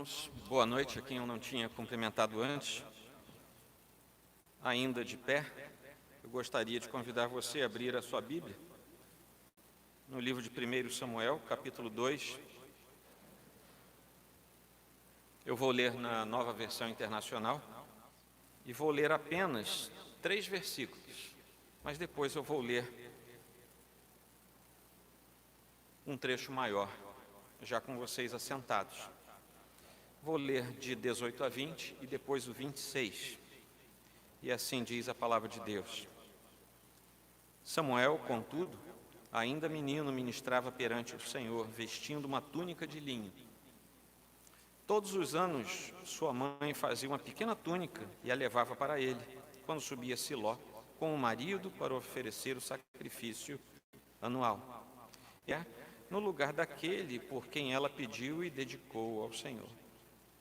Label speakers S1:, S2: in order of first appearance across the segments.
S1: Irmãos, boa noite a quem eu não tinha cumprimentado antes. Ainda de pé, eu gostaria de convidar você a abrir a sua Bíblia no livro de 1 Samuel, capítulo 2. Eu vou ler na Nova Versão Internacional e vou ler apenas 3 versículos, mas depois eu vou ler um trecho maior, já com vocês assentados. Vou ler de 18 a 20 e depois o 26. E assim diz a palavra de Deus. Samuel, contudo, ainda menino, ministrava perante o Senhor, vestindo uma túnica de linho. Todos os anos, sua mãe fazia uma pequena túnica e a levava para ele, quando subia a Siló, com o marido para oferecer o sacrifício anual. No lugar daquele por quem ela pediu e dedicou ao Senhor.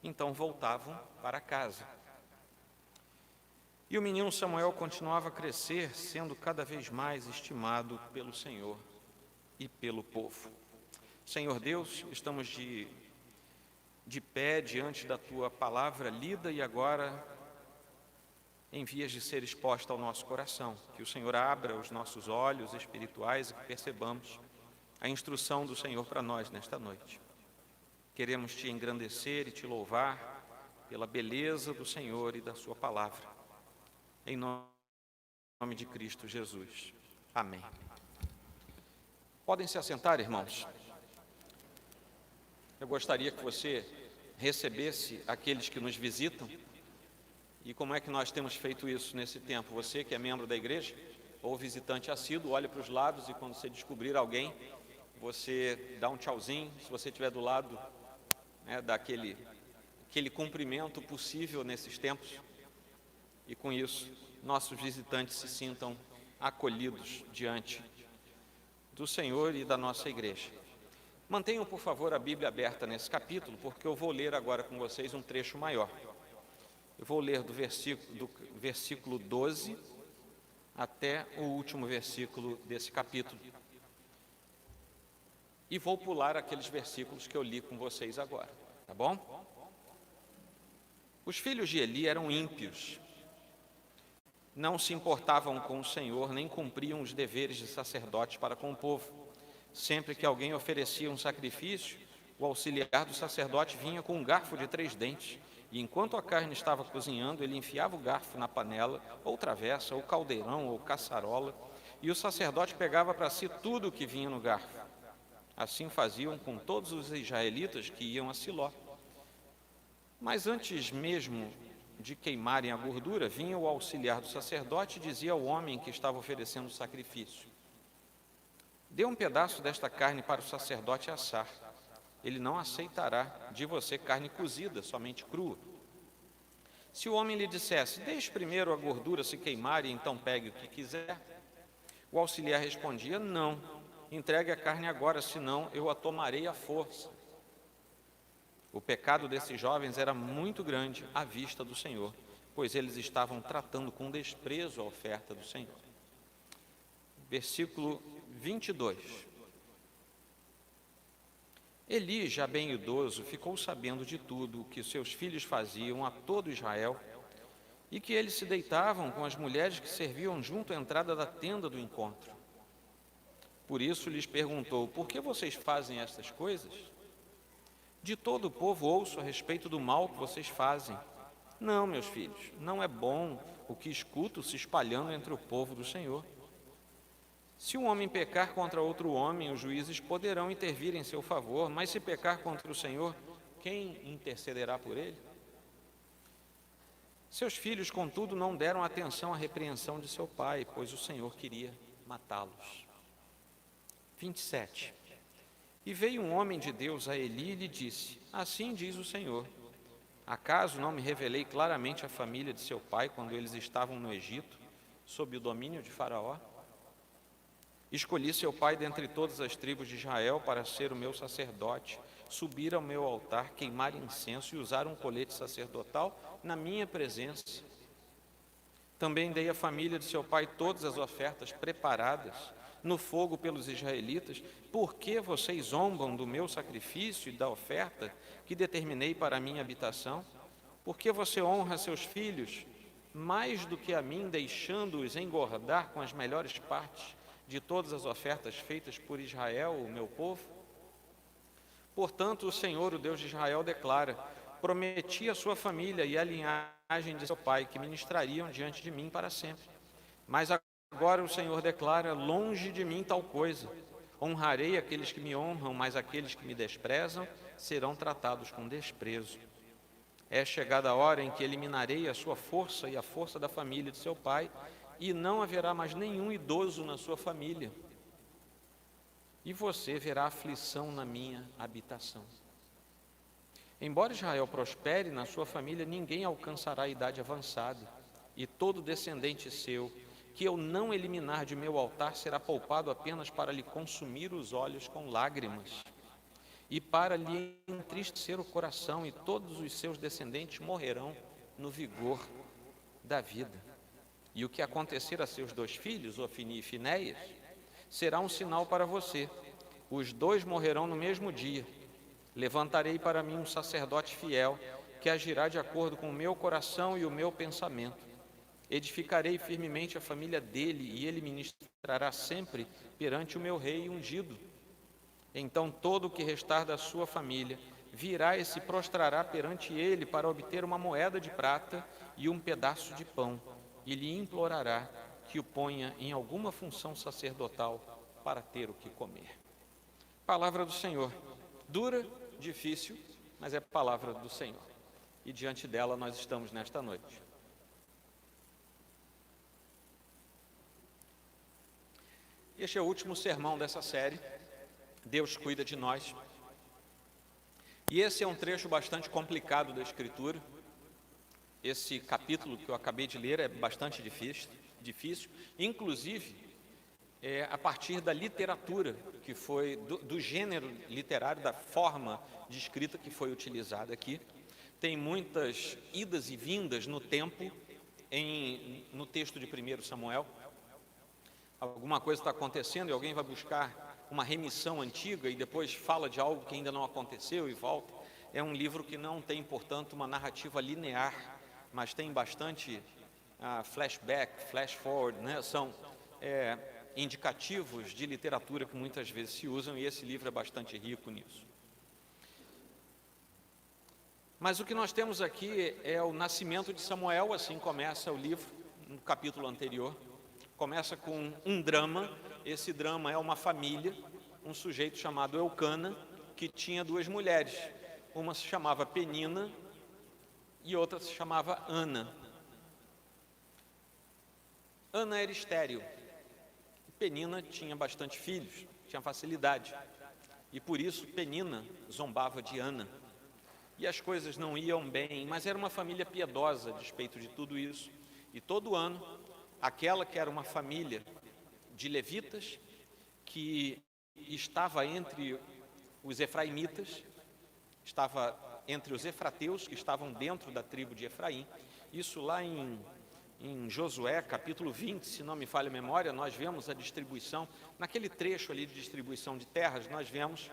S1: Então voltavam para casa. E o menino Samuel continuava a crescer, sendo cada vez mais estimado pelo Senhor e pelo povo. Senhor Deus, estamos de pé diante da Tua palavra lida e agora em vias de ser exposta ao nosso coração. Que o Senhor abra os nossos olhos espirituais e que percebamos a instrução do Senhor para nós nesta noite. Queremos Te engrandecer e Te louvar pela beleza do Senhor e da Sua palavra. Em nome de Cristo Jesus. Amém. Podem se assentar, irmãos. Eu gostaria que você recebesse aqueles que nos visitam. E como é que nós temos feito isso nesse tempo? Você que é membro da igreja ou visitante assíduo, olhe para os lados e quando você descobrir alguém, você dá um tchauzinho. Se você estiver do lado, daquele cumprimento possível nesses tempos. E com isso, nossos visitantes se sintam acolhidos diante do Senhor e da nossa igreja. Mantenham, por favor, a Bíblia aberta nesse capítulo, porque eu vou ler agora com vocês um trecho maior. Eu vou ler do versículo 12 até o último versículo desse capítulo. E vou pular aqueles versículos que eu li com vocês agora, tá bom? Os filhos de Eli eram ímpios. Não se importavam com o Senhor, nem cumpriam os deveres de sacerdotes para com o povo. Sempre que alguém oferecia um sacrifício, o auxiliar do sacerdote vinha com um garfo de 3 dentes, e enquanto a carne estava cozinhando, ele enfiava o garfo na panela, ou travessa, ou caldeirão, ou caçarola, e o sacerdote pegava para si tudo o que vinha no garfo. Assim faziam com todos os israelitas que iam a Siló. Mas antes mesmo de queimarem a gordura, vinha o auxiliar do sacerdote e dizia ao homem que estava oferecendo o sacrifício: dê um pedaço desta carne para o sacerdote assar. Ele não aceitará de você carne cozida, somente crua. Se o homem lhe dissesse: deixe primeiro a gordura se queimar e então pegue o que quiser, o auxiliar respondia: não, entregue a carne agora, senão eu a tomarei à força. O pecado desses jovens era muito grande à vista do Senhor, pois eles estavam tratando com desprezo a oferta do Senhor. Versículo 22. Eli, já bem idoso, ficou sabendo de tudo o que seus filhos faziam a todo Israel e que eles se deitavam com as mulheres que serviam junto à entrada da tenda do encontro. Por isso lhes perguntou: por que vocês fazem estas coisas? De todo o povo ouço a respeito do mal que vocês fazem. Não, meus filhos, não é bom o que escuto se espalhando entre o povo do Senhor. Se um homem pecar contra outro homem, os juízes poderão intervir em seu favor, mas se pecar contra o Senhor, quem intercederá por ele? Seus filhos, contudo, não deram atenção à repreensão de seu pai, pois o Senhor queria matá-los. 27. E veio um homem de Deus a Eli e lhe disse: assim diz o Senhor, acaso não me revelei claramente à família de seu pai quando eles estavam no Egito, sob o domínio de Faraó? Escolhi seu pai dentre todas as tribos de Israel para ser o meu sacerdote, subir ao meu altar, queimar incenso e usar um colete sacerdotal na minha presença. Também dei à família de seu pai todas as ofertas preparadas, no fogo pelos israelitas? Por que vocês zombam do meu sacrifício e da oferta que determinei para a minha habitação? Por que você honra seus filhos mais do que a mim, deixando-os engordar com as melhores partes de todas as ofertas feitas por Israel, o meu povo? Portanto, o Senhor, o Deus de Israel, declara: prometi à sua família e à linhagem de seu pai que ministrariam diante de mim para sempre. Mas agora o Senhor declara: longe de mim tal coisa. Honrarei aqueles que me honram, mas aqueles que me desprezam serão tratados com desprezo. É chegada a hora em que eliminarei a sua força e a força da família de seu pai, e não haverá mais nenhum idoso na sua família. E você verá aflição na minha habitação. Embora Israel prospere na sua família, ninguém alcançará a idade avançada, e todo descendente seu, que eu não eliminar de meu altar, será poupado apenas para lhe consumir os olhos com lágrimas, e para lhe entristecer o coração, e todos os seus descendentes morrerão no vigor da vida. E o que acontecer a seus 2 filhos, Ofni e Finéias, será um sinal para você. Os 2 morrerão no mesmo dia. Levantarei para mim um sacerdote fiel, que agirá de acordo com o meu coração e o meu pensamento. Edificarei firmemente a família dele, e ele ministrará sempre perante o meu rei ungido. Então todo o que restar da sua família virá e se prostrará perante ele para obter uma moeda de prata e um pedaço de pão, e lhe implorará que o ponha em alguma função sacerdotal para ter o que comer. Palavra do Senhor, dura, difícil, mas é palavra do Senhor. E diante dela nós estamos nesta noite. Este é o último sermão dessa série, Deus cuida de nós. E esse é um trecho bastante complicado da Escritura. Esse capítulo que eu acabei de ler é bastante difícil, inclusive a partir da literatura, que foi do gênero literário, da forma de escrita que foi utilizada aqui. Tem muitas idas e vindas no tempo no texto de 1 Samuel. Alguma coisa está acontecendo e alguém vai buscar uma remissão antiga e depois fala de algo que ainda não aconteceu e volta. É um livro que não tem, portanto, uma narrativa linear, mas tem bastante flashback, flash forward, né? São indicativos de literatura que muitas vezes se usam, e esse livro é bastante rico nisso. Mas o que nós temos aqui é o nascimento de Samuel. Assim começa o livro, no capítulo anterior. Começa com um drama. Esse drama é uma família, um sujeito chamado Eucana, que tinha 2 mulheres. Uma se chamava Penina e outra se chamava Ana. Ana era estéril. Penina tinha bastante filhos, tinha facilidade. E por isso Penina zombava de Ana. E as coisas não iam bem, mas era uma família piedosa a despeito de tudo isso. E todo ano, aquela que era uma família de levitas, que estava entre os efraimitas, estava entre os efrateus, que estavam dentro da tribo de Efraim. Isso lá em Josué, capítulo 20, se não me falha a memória, nós vemos a distribuição, naquele trecho ali de distribuição de terras, nós vemos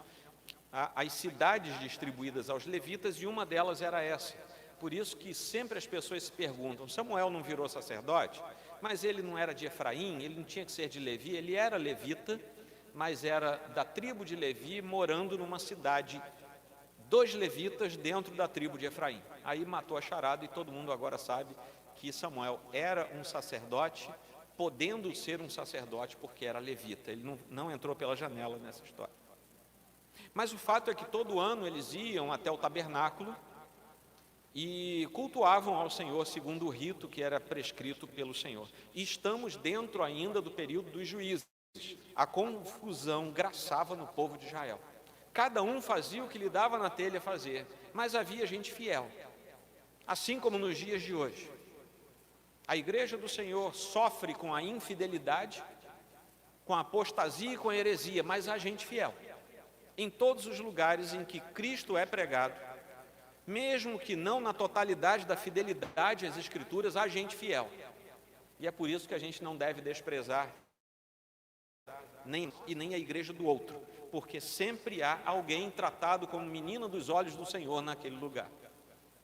S1: as cidades distribuídas aos levitas, e uma delas era essa. Por isso que sempre as pessoas se perguntam: Samuel não virou sacerdote? Mas ele não era de Efraim, ele não tinha que ser de Levi. Ele era levita, mas era da tribo de Levi, morando numa cidade dos levitas dentro da tribo de Efraim. Aí matou a charada, e todo mundo agora sabe que Samuel era um sacerdote, podendo ser um sacerdote porque era levita. Ele não entrou pela janela nessa história. Mas o fato é que todo ano eles iam até o tabernáculo e cultuavam ao Senhor segundo o rito que era prescrito pelo Senhor. E estamos dentro ainda do período dos juízes. A confusão graçava no povo de Israel. Cada um fazia o que lhe dava na telha fazer, mas havia gente fiel. Assim como nos dias de hoje. A igreja do Senhor sofre com a infidelidade, com a apostasia e com a heresia, mas há gente fiel. Em todos os lugares em que Cristo é pregado, mesmo que não na totalidade da fidelidade às Escrituras, há gente fiel. E é por isso que a gente não deve desprezar nem a igreja do outro, porque sempre há alguém tratado como menino dos olhos do Senhor naquele lugar.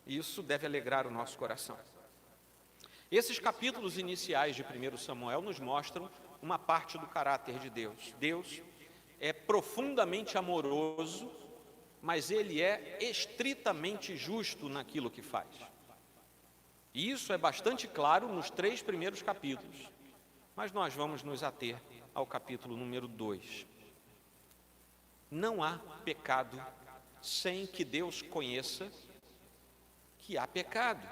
S1: Isso deve alegrar o nosso coração. Esses capítulos iniciais de 1 Samuel nos mostram uma parte do caráter de Deus. Deus é profundamente amoroso, mas Ele é estritamente justo naquilo que faz. E isso é bastante claro nos 3 primeiros capítulos, mas nós vamos nos ater ao capítulo número 2. Não há pecado sem que Deus conheça que há pecado.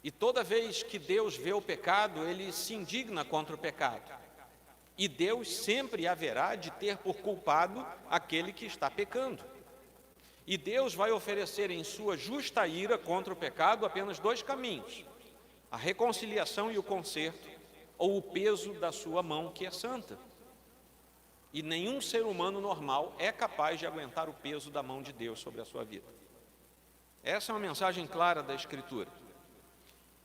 S1: E toda vez que Deus vê o pecado, Ele se indigna contra o pecado. E Deus sempre haverá de ter por culpado aquele que está pecando. E Deus vai oferecer em sua justa ira contra o pecado apenas 2 caminhos: a reconciliação e o conserto, ou o peso da sua mão, que é santa. E nenhum ser humano normal é capaz de aguentar o peso da mão de Deus sobre a sua vida. Essa é uma mensagem clara da Escritura.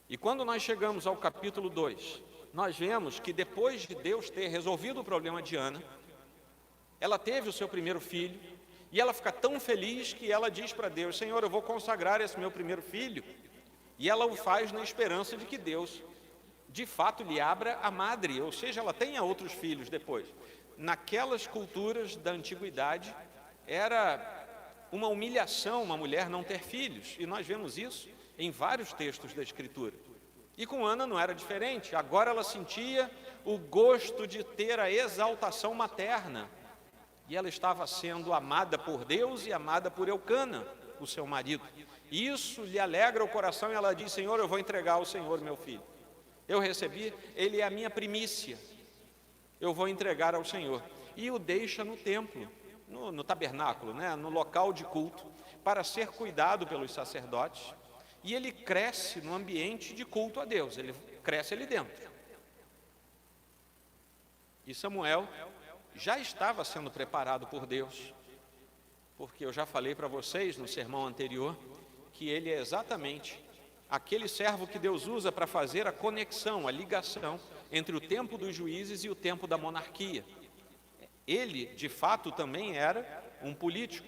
S1: E quando nós chegamos ao capítulo 2, nós vemos que depois de Deus ter resolvido o problema de Ana, ela teve o seu primeiro filho, e ela fica tão feliz que ela diz para Deus: Senhor, eu vou consagrar esse meu primeiro filho. E ela o faz na esperança de que Deus, de fato, lhe abra a madre, ou seja, ela tenha outros filhos depois. Naquelas culturas da antiguidade, era uma humilhação uma mulher não ter filhos, e nós vemos isso em vários textos da Escritura. E com Ana não era diferente. Agora ela sentia o gosto de ter a exaltação materna, e ela estava sendo amada por Deus e amada por Eucana, o seu marido. Isso lhe alegra o coração, e ela diz: Senhor, eu vou entregar ao Senhor meu filho. Eu recebi, ele é a minha primícia, eu vou entregar ao Senhor. E o deixa no templo, no tabernáculo, no local de culto, para ser cuidado pelos sacerdotes. E ele cresce no ambiente de culto a Deus, ele cresce ali dentro. E Samuel já estava sendo preparado por Deus, porque eu já falei para vocês no sermão anterior que ele é exatamente aquele servo que Deus usa para fazer a conexão, a ligação entre o tempo dos juízes e o tempo da monarquia. Ele, de fato, também era um político,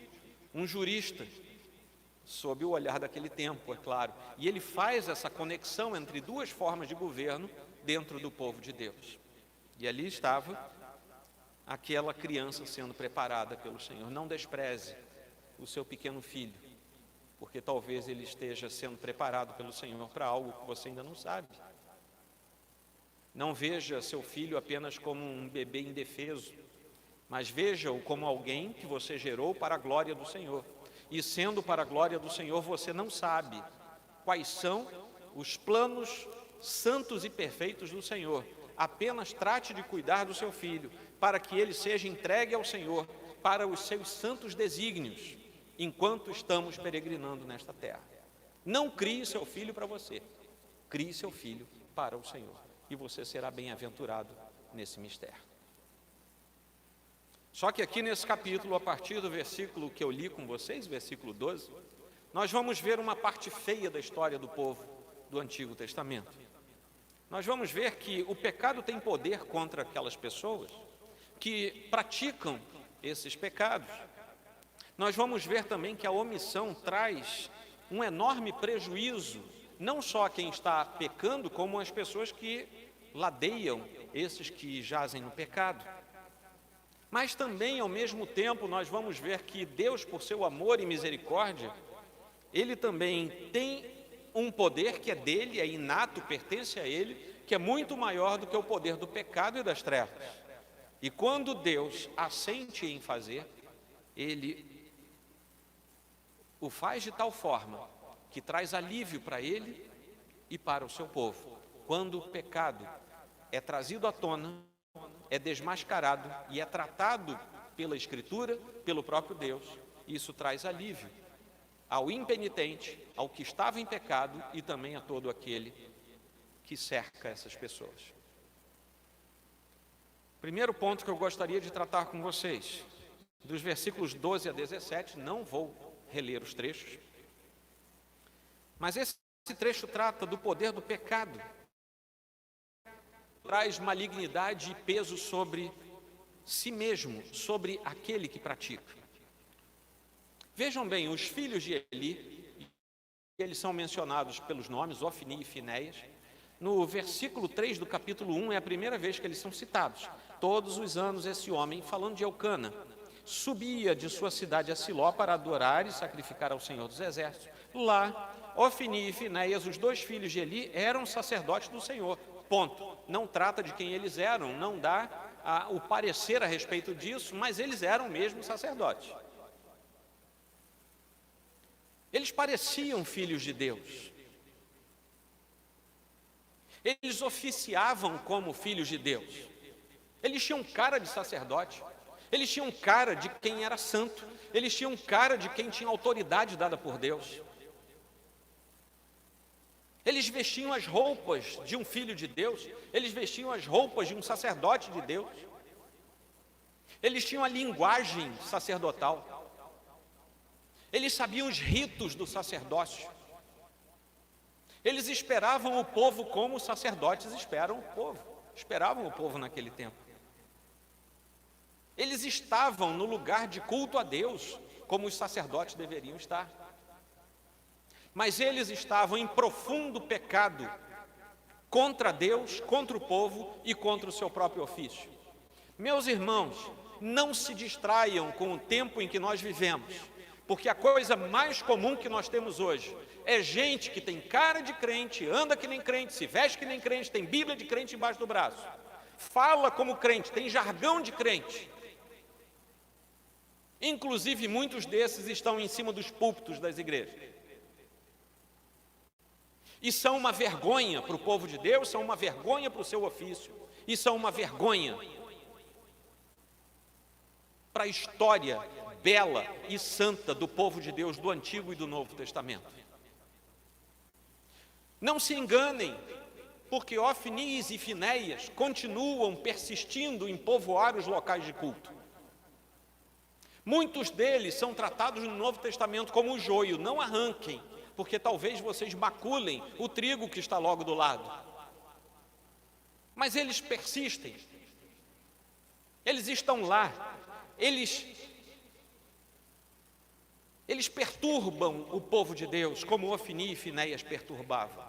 S1: um jurista, sob o olhar daquele tempo, é claro. E ele faz essa conexão entre 2 formas de governo dentro do povo de Deus. E ali estava aquela criança sendo preparada pelo Senhor. Não despreze o seu pequeno filho, porque talvez ele esteja sendo preparado pelo Senhor para algo que você ainda não sabe. Não veja seu filho apenas como um bebê indefeso, mas veja-o como alguém que você gerou para a glória do Senhor. E sendo para a glória do Senhor, você não sabe quais são os planos santos e perfeitos do Senhor. Apenas trate de cuidar do seu filho, para que ele seja entregue ao Senhor para os seus santos desígnios, enquanto estamos peregrinando nesta terra. Não crie seu filho para você, crie seu filho para o Senhor, e você será bem-aventurado nesse mistério. Só que aqui nesse capítulo, a partir do versículo que eu li com vocês, versículo 12, nós vamos ver uma parte feia da história do povo do Antigo Testamento. Nós vamos ver que o pecado tem poder contra aquelas pessoas que praticam esses pecados. Nós vamos ver também que a omissão traz um enorme prejuízo, não só a quem está pecando, como as pessoas que ladeiam esses que jazem no pecado. Mas também, ao mesmo tempo, nós vamos ver que Deus, por seu amor e misericórdia, Ele também tem um poder que é dele, é inato, pertence a Ele, que é muito maior do que o poder do pecado e das trevas. E quando Deus assente em fazer, Ele o faz de tal forma que traz alívio para Ele e para o seu povo. Quando o pecado é trazido à tona, é desmascarado e é tratado pela Escritura, pelo próprio Deus, isso traz alívio ao impenitente, ao que estava em pecado e também a todo aquele que cerca essas pessoas. Primeiro ponto que eu gostaria de tratar com vocês, dos versículos 12 a 17, não vou reler os trechos, mas esse trecho trata do poder do pecado, traz malignidade e peso sobre si mesmo sobre aquele que pratica. Vejam bem, os filhos de Eli, eles são mencionados pelos nomes, Ofni e Finéias. No versículo 3 do capítulo 1 é a primeira vez que eles são citados. Todos os anos esse homem, falando de Eucana, subia de sua cidade a Siló para adorar e sacrificar ao Senhor dos Exércitos. Lá, Ofni e Finéias, os dois filhos de Eli, eram sacerdotes do Senhor. Ponto. Não trata de quem eles eram, não dá o parecer a respeito disso, mas eles eram mesmo sacerdotes. Eles pareciam filhos de Deus. Eles oficiavam como filhos de Deus. Eles tinham cara de sacerdote. Eles tinham cara de quem era santo. Eles tinham cara de quem tinha autoridade dada por Deus. Eles vestiam as roupas de um filho de Deus. Eles vestiam as roupas de um sacerdote de Deus. Eles tinham a linguagem sacerdotal. Eles sabiam os ritos do sacerdócio. Eles esperavam o povo como os sacerdotes esperavam o povo naquele tempo. Eles estavam no lugar de culto a Deus, como os sacerdotes deveriam estar. Mas eles estavam em profundo pecado contra Deus, contra o povo e contra o seu próprio ofício. Meus irmãos, não se distraiam com o tempo em que nós vivemos. Porque a coisa mais comum que nós temos hoje é gente que tem cara de crente, anda que nem crente, se veste que nem crente, tem Bíblia de crente embaixo do braço, fala como crente, tem jargão de crente. Inclusive, muitos desses estão em cima dos púlpitos das igrejas. E são uma vergonha para o povo de Deus, são uma vergonha para o seu ofício, e são uma vergonha para a história bela e santa do povo de Deus do Antigo e do Novo Testamento. Não se enganem, porque Ofnis e Finéias continuam persistindo em povoar os locais de culto. Muitos deles são tratados no Novo Testamento como o joio. Não arranquem, porque talvez vocês maculem o trigo que está logo do lado. Mas eles persistem. Eles estão lá. Eles perturbam o povo de Deus, como Ofni e Finéias perturbavam.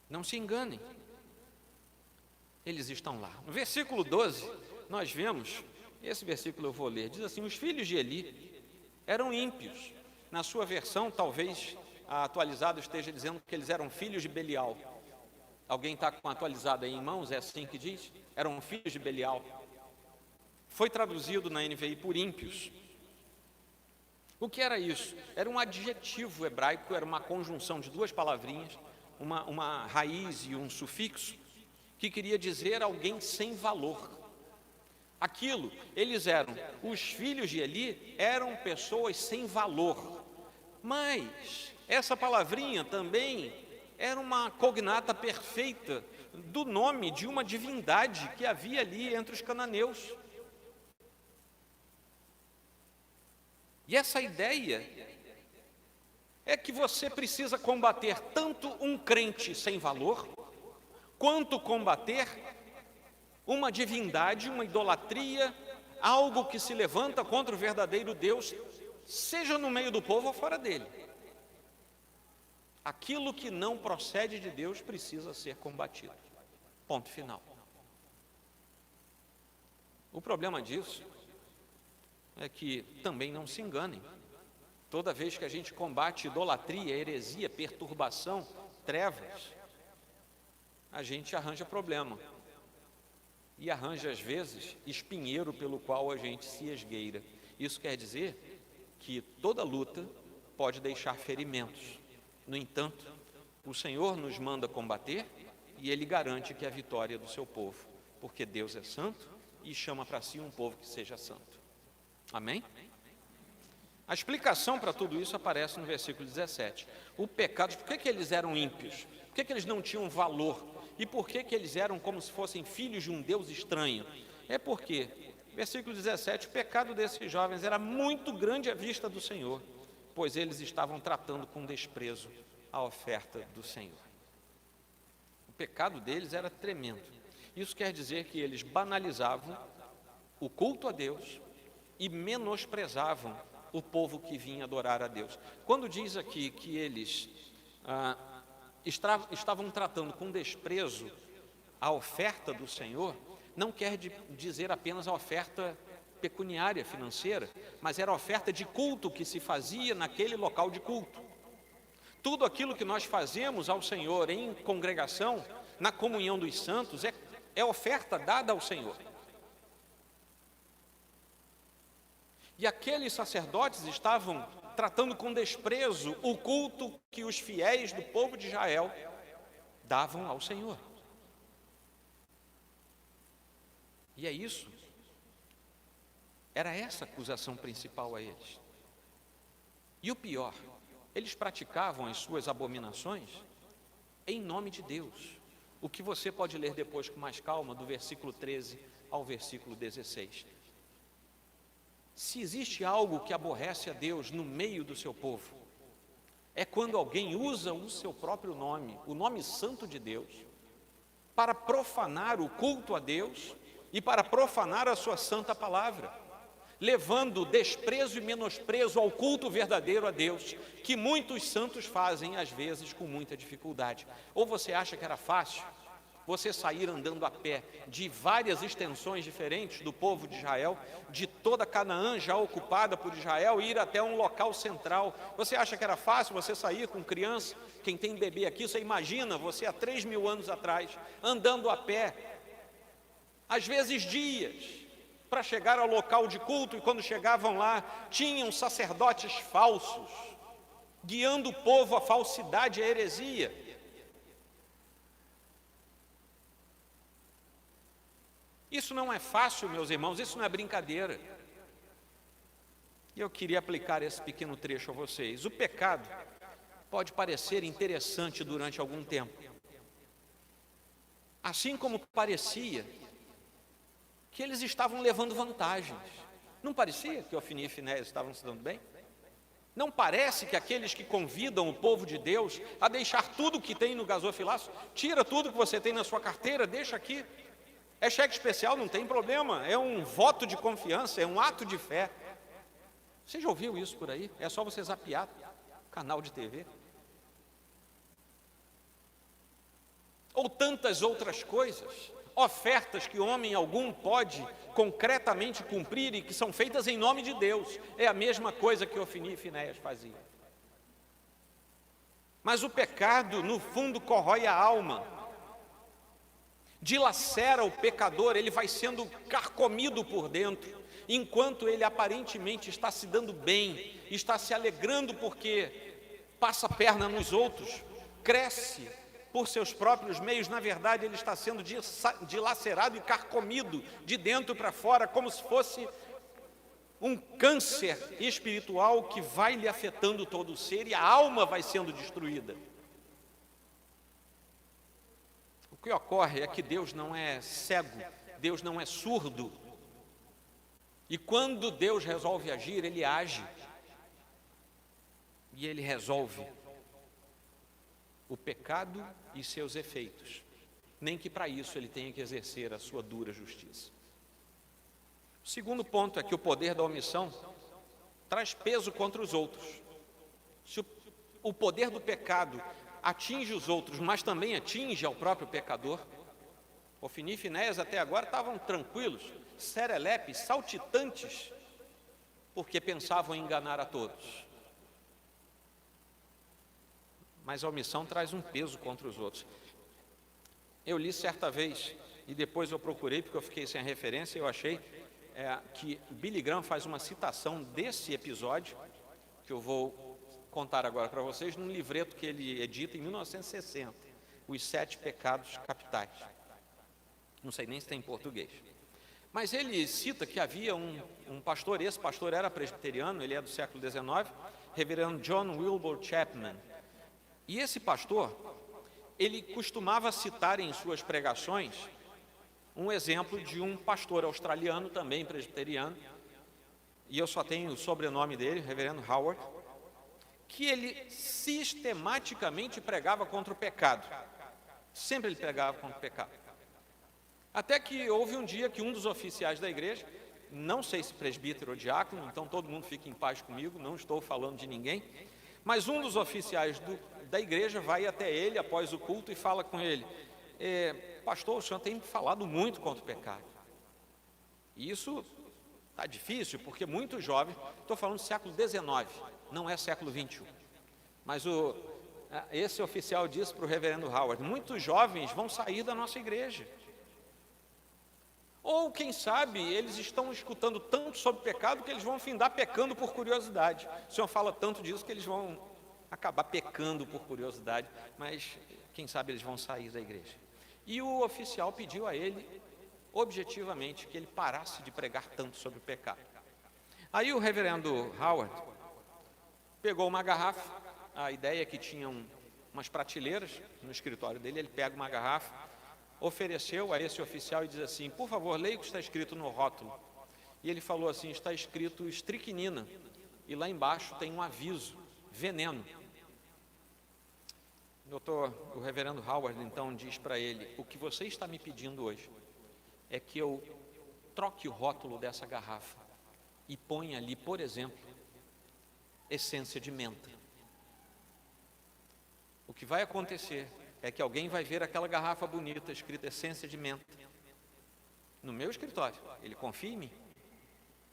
S1: Não se enganem. Eles estão lá. No versículo 12, nós vemos, esse versículo eu vou ler, diz assim: os filhos de Eli eram ímpios. Na sua versão, talvez a atualizada esteja dizendo que eles eram filhos de Belial. Alguém está com a atualizada aí em mãos? É assim que diz? Eram filhos de Belial. Foi traduzido na NVI por ímpios. O que era isso? Era um adjetivo hebraico, era uma conjunção de duas palavrinhas, uma raiz e um sufixo, que queria dizer alguém sem valor. Aquilo, eles eram, os filhos de Eli eram pessoas sem valor. Mas essa palavrinha também era uma cognata perfeita do nome de uma divindade que havia ali entre os cananeus. E essa ideia é que você precisa combater tanto um crente sem valor, quanto combater uma divindade, uma idolatria, algo que se levanta contra o verdadeiro Deus, seja no meio do povo ou fora dele. Aquilo que não procede de Deus precisa ser combatido. Ponto final. O problema disso é que também não se enganem. Toda vez que a gente combate idolatria, heresia, perturbação, trevas, a gente arranja problema. E arranja, às vezes, espinheiro pelo qual a gente se esgueira. Isso quer dizer que toda luta pode deixar ferimentos. No entanto, o Senhor nos manda combater e Ele garante que é a vitória do seu povo, porque Deus é santo e chama para si um povo que seja santo. Amém? A explicação para tudo isso aparece no versículo 17. O pecado, por que eles eram ímpios? Por que eles não tinham valor? E por que eles eram como se fossem filhos de um Deus estranho? É porque, versículo 17, o pecado desses jovens era muito grande à vista do Senhor, pois eles estavam tratando com desprezo a oferta do Senhor. O pecado deles era tremendo. Isso quer dizer que eles banalizavam o culto a Deus e menosprezavam o povo que vinha adorar a Deus. Quando diz aqui que eles estavam tratando com desprezo a oferta do Senhor, não quer dizer apenas a oferta pecuniária, financeira, mas era a oferta de culto que se fazia naquele local de culto. Tudo aquilo que nós fazemos ao Senhor em congregação, na comunhão dos santos, é oferta dada ao Senhor. E aqueles sacerdotes estavam tratando com desprezo o culto que os fiéis do povo de Israel davam ao Senhor. E é isso. Era essa a acusação principal a eles. E o pior, eles praticavam as suas abominações em nome de Deus. O que você pode ler depois com mais calma, do versículo 13 ao versículo 16. Se existe algo que aborrece a Deus no meio do seu povo, é quando alguém usa o seu próprio nome, o nome santo de Deus, para profanar o culto a Deus e para profanar a sua santa palavra, levando desprezo e menosprezo ao culto verdadeiro a Deus, que muitos santos fazem, às vezes, com muita dificuldade. Ou você acha que era fácil você sair andando a pé de várias extensões diferentes do povo de Israel, de toda Canaã já ocupada por Israel, e ir até um local central? Você acha que era fácil você sair com criança? Quem tem bebê aqui, você imagina você há 3.000 anos atrás, andando a pé, às vezes dias, para chegar ao local de culto, e quando chegavam lá, tinham sacerdotes falsos, guiando o povo à falsidade e à heresia. Isso não é fácil, meus irmãos, isso não é brincadeira. E eu queria aplicar esse pequeno trecho a vocês. O pecado pode parecer interessante durante algum tempo, assim como parecia que eles estavam levando vantagens. Não parecia que Ofni e Finéias estavam se dando bem? Não parece que aqueles que convidam o povo de Deus a deixar tudo que tem no gasofilaço, tira tudo que você tem na sua carteira, deixa aqui. É cheque especial, não tem problema, é um voto de confiança, é um ato de fé. Você já ouviu isso por aí? É só você zapear canal de TV. Ou tantas outras coisas, ofertas que homem algum pode concretamente cumprir e que são feitas em nome de Deus. É a mesma coisa que Ofni e Finéias faziam. Mas o pecado, no fundo, corrói a alma, dilacera o pecador, ele vai sendo carcomido por dentro, enquanto ele aparentemente está se dando bem, está se alegrando porque passa a perna nos outros, cresce por seus próprios meios. Na verdade, ele está sendo dilacerado e carcomido de dentro para fora, como se fosse um câncer espiritual que vai lhe afetando todo o ser, e a alma vai sendo destruída. O que ocorre é que Deus não é cego, Deus não é surdo. E quando Deus resolve agir, Ele age. E Ele resolve o pecado e seus efeitos. Nem que para isso Ele tenha que exercer a sua dura justiça. O segundo ponto é que o poder da omissão traz peso contra os outros. Se o poder do pecado atinge os outros, mas também atinge ao próprio pecador. Ofni e Finéias até agora estavam tranquilos, serelepes, saltitantes, porque pensavam em enganar a todos. Mas a omissão traz um peso contra os outros. Eu li certa vez, e depois eu procurei, porque eu fiquei sem a referência, eu achei que Billy Graham faz uma citação desse episódio, que eu vou contar agora para vocês, num livreto que ele edita em 1960, Os 7 Pecados Capitais. Não sei nem se tem em português. Mas ele cita que havia um pastor, esse pastor era presbiteriano, ele é do século XIX, reverendo John Wilbur Chapman. E esse pastor, ele costumava citar em suas pregações um exemplo de um pastor australiano, também presbiteriano, e eu só tenho o sobrenome dele, reverendo Howard, que ele sistematicamente pregava contra o pecado. Sempre ele pregava contra o pecado. Até que houve um dia que um dos oficiais da igreja, não sei se presbítero ou diácono, então todo mundo fique em paz comigo, não estou falando de ninguém, mas um dos oficiais da igreja vai até ele após o culto e fala com ele: pastor, o senhor tem falado muito contra o pecado. E isso está difícil, porque muitos jovens, estou falando do século XIX, não é século XXI, mas esse oficial disse para o reverendo Howard: muitos jovens vão sair da nossa igreja. Ou, quem sabe, eles estão escutando tanto sobre pecado que eles vão findar pecando por curiosidade. O senhor fala tanto disso que eles vão acabar pecando por curiosidade, mas, quem sabe, eles vão sair da igreja. E o oficial pediu a ele, objetivamente, que ele parasse de pregar tanto sobre o pecado. Aí o reverendo Howard pegou uma garrafa, a ideia é que tinham umas prateleiras no escritório dele, ele pega uma garrafa, ofereceu a esse oficial e diz assim: por favor, leia o que está escrito no rótulo. E ele falou assim: está escrito estricnina, e lá embaixo tem um aviso: veneno. O reverendo Howard então diz para ele: o que você está me pedindo hoje é que eu troque o rótulo dessa garrafa e ponha ali, por exemplo, essência de menta. O que vai acontecer é que alguém vai ver aquela garrafa bonita, escrita essência de menta, no meu escritório. Ele confia em mim.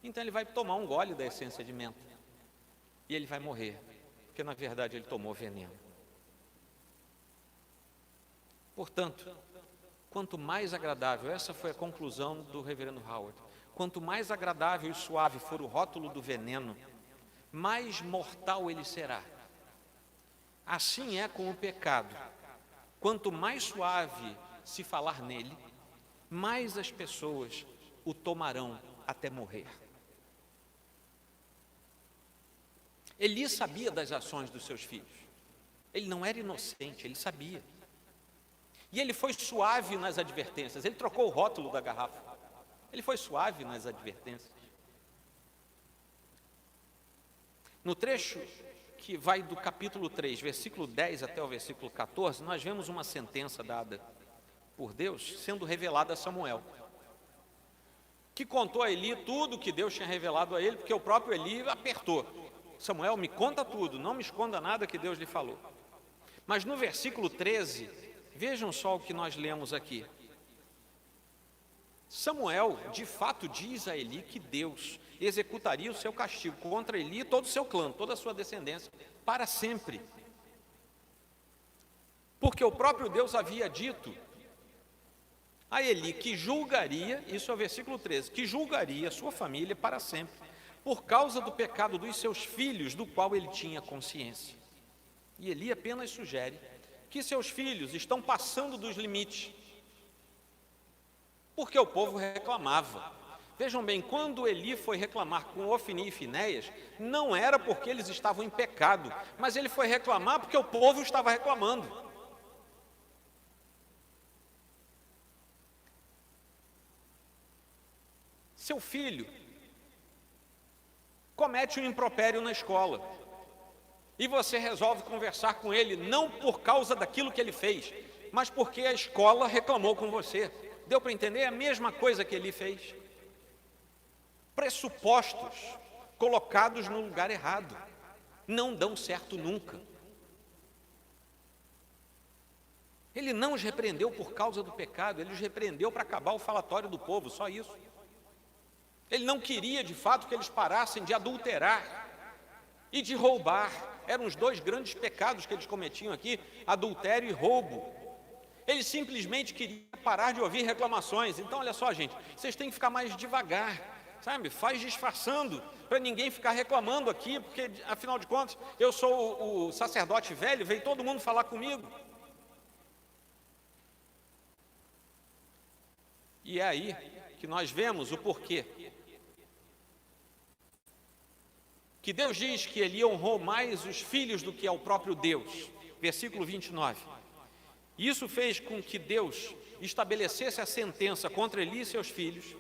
S1: Então ele vai tomar um gole da essência de menta. E ele vai morrer, porque na verdade ele tomou veneno. Portanto, quanto mais agradável, essa foi a conclusão do reverendo Howard, quanto mais agradável e suave for o rótulo do veneno, mais mortal ele será. Assim é com o pecado. Quanto mais suave se falar nele, mais as pessoas o tomarão até morrer. Eli sabia das ações dos seus filhos. Ele não era inocente, ele sabia. E ele foi suave nas advertências. Ele trocou o rótulo da garrafa. Ele foi suave nas advertências. No trecho que vai do capítulo 3, versículo 10 até o versículo 14, nós vemos uma sentença dada por Deus sendo revelada a Samuel, que contou a Eli tudo que Deus tinha revelado a ele, porque o próprio Eli apertou: Samuel, me conta tudo, não me esconda nada que Deus lhe falou. Mas no versículo 13, vejam só o que nós lemos aqui. Samuel, de fato, diz a Eli que Deus executaria o seu castigo contra Eli e todo o seu clã, toda a sua descendência, para sempre. Porque o próprio Deus havia dito a Eli que julgaria, isso é o versículo 13, que julgaria a sua família para sempre, por causa do pecado dos seus filhos, do qual ele tinha consciência. E Eli apenas sugere que seus filhos estão passando dos limites, porque o povo reclamava. Vejam bem, quando Eli foi reclamar com Ofni e Finéias, não era porque eles estavam em pecado, mas ele foi reclamar porque o povo estava reclamando. Seu filho comete um impropério na escola, e você resolve conversar com ele, não por causa daquilo que ele fez, mas porque a escola reclamou com você. Deu para entender? É a mesma coisa que Eli fez. Pressupostos colocados no lugar errado não dão certo nunca. Ele não os repreendeu por causa do pecado, ele os repreendeu para acabar o falatório do povo, só isso. Ele não queria de fato que eles parassem de adulterar e de roubar. Eram os dois grandes pecados que eles cometiam aqui: adultério e roubo. Ele simplesmente queria parar de ouvir reclamações. Então, olha só, gente, vocês têm que ficar mais devagar, sabe? Faz disfarçando, para ninguém ficar reclamando aqui, porque, afinal de contas, eu sou o sacerdote velho, veio todo mundo falar comigo. E é aí que nós vemos o porquê. Que Deus diz que Eli honrou mais os filhos do que ao próprio Deus. Versículo 29. Isso fez com que Deus estabelecesse a sentença contra Eli e seus filhos,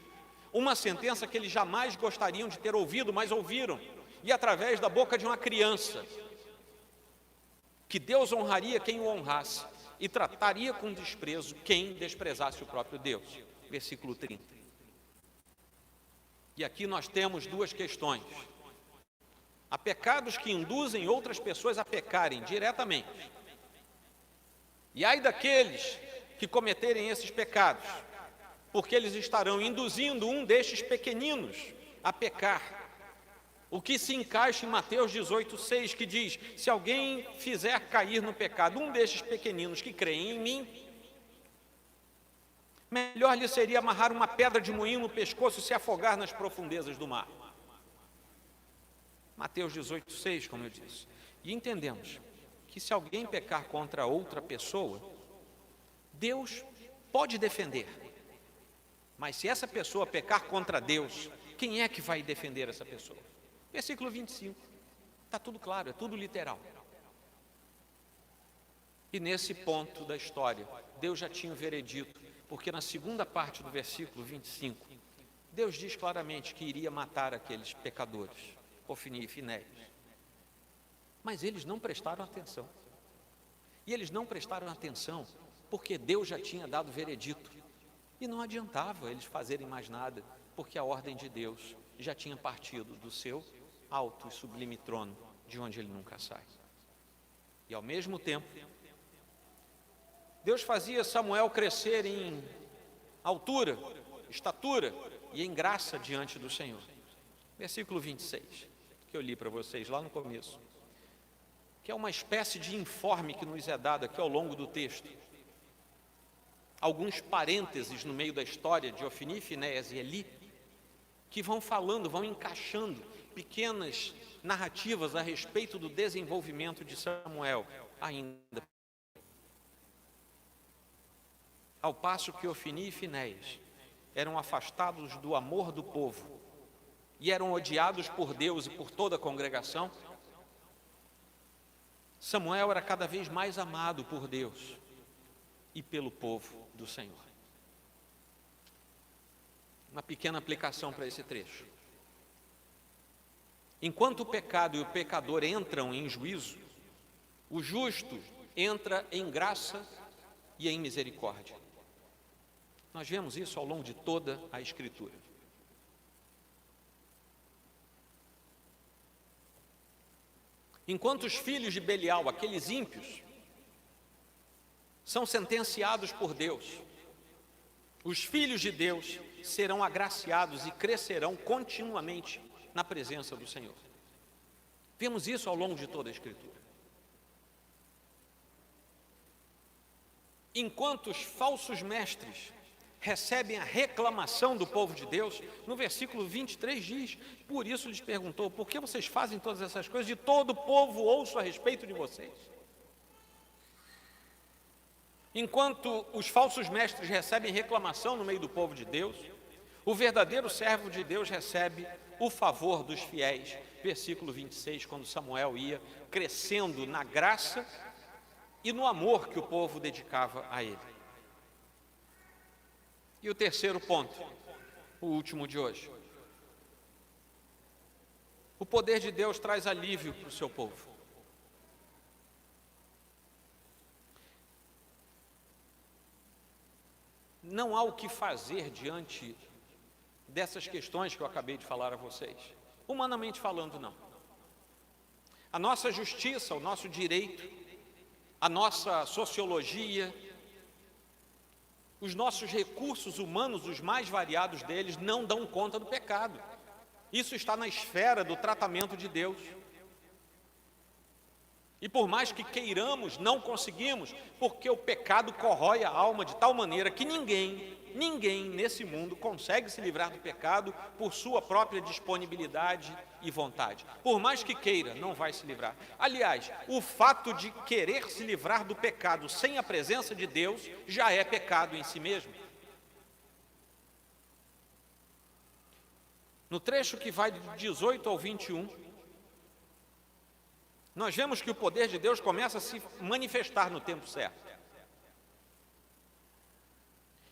S1: uma sentença que eles jamais gostariam de ter ouvido, mas ouviram, e através da boca de uma criança, que Deus honraria quem o honrasse, e trataria com desprezo quem desprezasse o próprio Deus. versículo 30. E aqui nós temos duas questões. Há pecados que induzem outras pessoas a pecarem diretamente. E ai daqueles que cometerem esses pecados, porque eles estarão induzindo um destes pequeninos a pecar. O que se encaixa em Mateus 18:6, que diz: se alguém fizer cair no pecado um destes pequeninos que creem em mim, melhor lhe seria amarrar uma pedra de moinho no pescoço e se afogar nas profundezas do mar. Mateus 18:6, como eu disse. E entendemos que se alguém pecar contra outra pessoa, Deus pode defender. Mas se essa pessoa pecar contra Deus, quem é que vai defender essa pessoa? Versículo 25. Está tudo claro, é tudo literal. E nesse ponto da história, Deus já tinha o veredito, porque na segunda parte do versículo 25, Deus diz claramente que iria matar aqueles pecadores, Ofni e Finéias. Mas eles não prestaram atenção. E eles não prestaram atenção porque Deus já tinha dado o veredito. E não adiantava eles fazerem mais nada, porque a ordem de Deus já tinha partido do seu alto e sublime trono, de onde ele nunca sai. E ao mesmo tempo, Deus fazia Samuel crescer em altura, estatura e em graça diante do Senhor. Versículo 26, que eu li para vocês lá no começo, que é uma espécie de informe que nos é dado aqui ao longo do texto. Alguns parênteses no meio da história de Ofni, Finéias e Eli, que vão falando, vão encaixando pequenas narrativas a respeito do desenvolvimento de Samuel, ainda. Ao passo que Ofni e Finéias eram afastados do amor do povo e eram odiados por Deus e por toda a congregação, Samuel era cada vez mais amado por Deus e pelo povo do Senhor. Uma pequena aplicação para esse trecho. Enquanto o pecado e o pecador entram em juízo, o justo entra em graça e em misericórdia. Nós vemos isso ao longo de toda a Escritura. Enquanto os filhos de Belial, aqueles ímpios, são sentenciados por Deus, os filhos de Deus serão agraciados e crescerão continuamente na presença do Senhor. Vemos isso ao longo de toda a Escritura. Enquanto os falsos mestres recebem a reclamação do povo de Deus, no versículo 23 diz: por isso lhes perguntou, por que vocês fazem todas essas coisas? De todo o povo ouço a respeito de vocês. Enquanto os falsos mestres recebem reclamação no meio do povo de Deus, o verdadeiro servo de Deus recebe o favor dos fiéis. Versículo 26, quando Samuel ia crescendo na graça e no amor que o povo dedicava a ele. E o terceiro ponto, o último de hoje. O poder de Deus traz alívio para o seu povo. Não há o que fazer diante dessas questões que eu acabei de falar a vocês. Humanamente falando, não. A nossa justiça, o nosso direito, a nossa sociologia, os nossos recursos humanos, os mais variados deles, não dão conta do pecado. Isso está na esfera do tratamento de Deus. E por mais que queiramos, não conseguimos, porque o pecado corrói a alma de tal maneira que ninguém nesse mundo consegue se livrar do pecado por sua própria disponibilidade e vontade. Por mais que queira, não vai se livrar. Aliás, o fato de querer se livrar do pecado sem a presença de Deus já é pecado em si mesmo. No trecho que vai de 18 ao 21, nós vemos que o poder de Deus começa a se manifestar no tempo certo.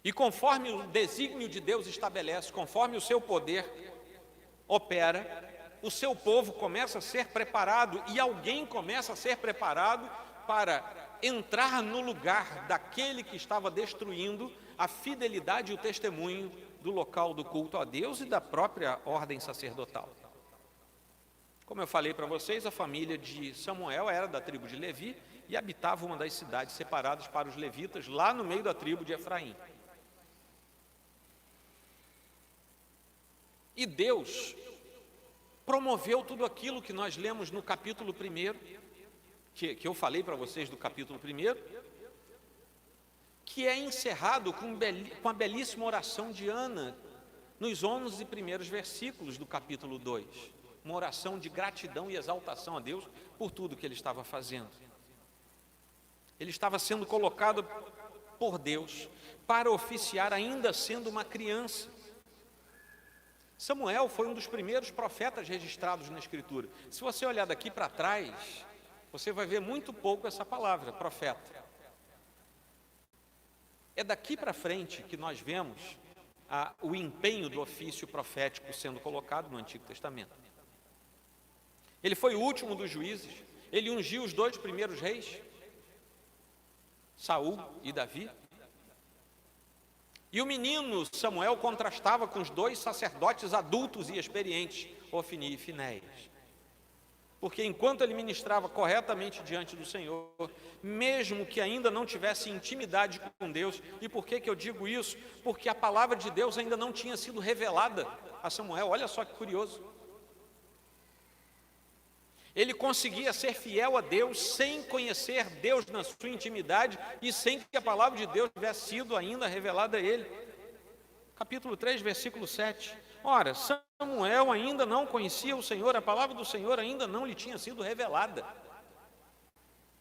S1: E conforme o desígnio de Deus estabelece, conforme o seu poder opera, o seu povo começa a ser preparado e alguém começa a ser preparado para entrar no lugar daquele que estava destruindo, a fidelidade e o testemunho do local do culto a Deus e da própria ordem sacerdotal. Como eu falei para vocês, a família de Samuel era da tribo de Levi e habitava uma das cidades separadas para os levitas, lá no meio da tribo de Efraim. E Deus promoveu tudo aquilo que nós lemos no capítulo 1, que eu falei para vocês do capítulo 1, que é encerrado com a belíssima oração de Ana, nos 11 primeiros versículos do capítulo 2. Uma oração de gratidão e exaltação a Deus por tudo que ele estava fazendo. Ele estava sendo colocado por Deus para oficiar ainda sendo uma criança. Samuel foi um dos primeiros profetas registrados na Escritura. Se você olhar daqui para trás, você vai ver muito pouco essa palavra, profeta. É daqui para frente que nós vemos o empenho do ofício profético sendo colocado no Antigo Testamento. Ele foi o último dos juízes, ele ungiu os 2 primeiros reis, Saul e Davi. E o menino Samuel contrastava com os 2 sacerdotes adultos e experientes, Ofni e Finéias. Porque enquanto ele ministrava corretamente diante do Senhor, mesmo que ainda não tivesse intimidade com Deus, e por que eu digo isso? Porque a palavra de Deus ainda não tinha sido revelada a Samuel. Olha só que curioso. Ele conseguia ser fiel a Deus sem conhecer Deus na sua intimidade e sem que a palavra de Deus tivesse sido ainda revelada a ele. Capítulo 3, versículo 7. Ora, Samuel ainda não conhecia o Senhor, a palavra do Senhor ainda não lhe tinha sido revelada.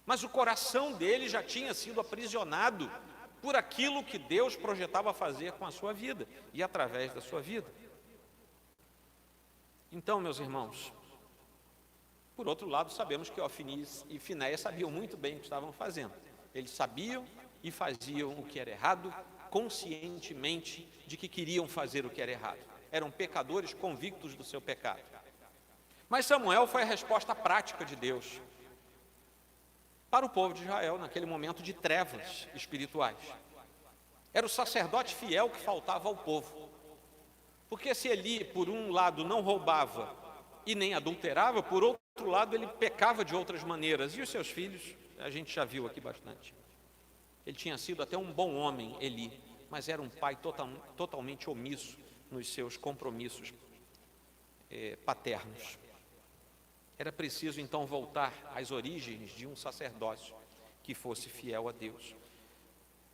S1: Mas o coração dele já tinha sido aprisionado por aquilo que Deus projetava fazer com a sua vida e através da sua vida. Então, meus irmãos, por outro lado, sabemos que Ofni e Finéias sabiam muito bem o que estavam fazendo. Eles sabiam e faziam o que era errado, conscientemente de que queriam fazer o que era errado. Eram pecadores convictos do seu pecado. Mas Samuel foi a resposta prática de Deus para o povo de Israel, naquele momento de trevas espirituais. Era o sacerdote fiel que faltava ao povo. Porque se Eli, por um lado, não roubava e nem adulterava, por outro lado, ele pecava de outras maneiras. E os seus filhos, a gente já viu aqui bastante. Ele tinha sido até um bom homem, Eli, mas era um pai totalmente omisso nos seus compromissos paternos. Era preciso, então, voltar às origens de um sacerdócio que fosse fiel a Deus.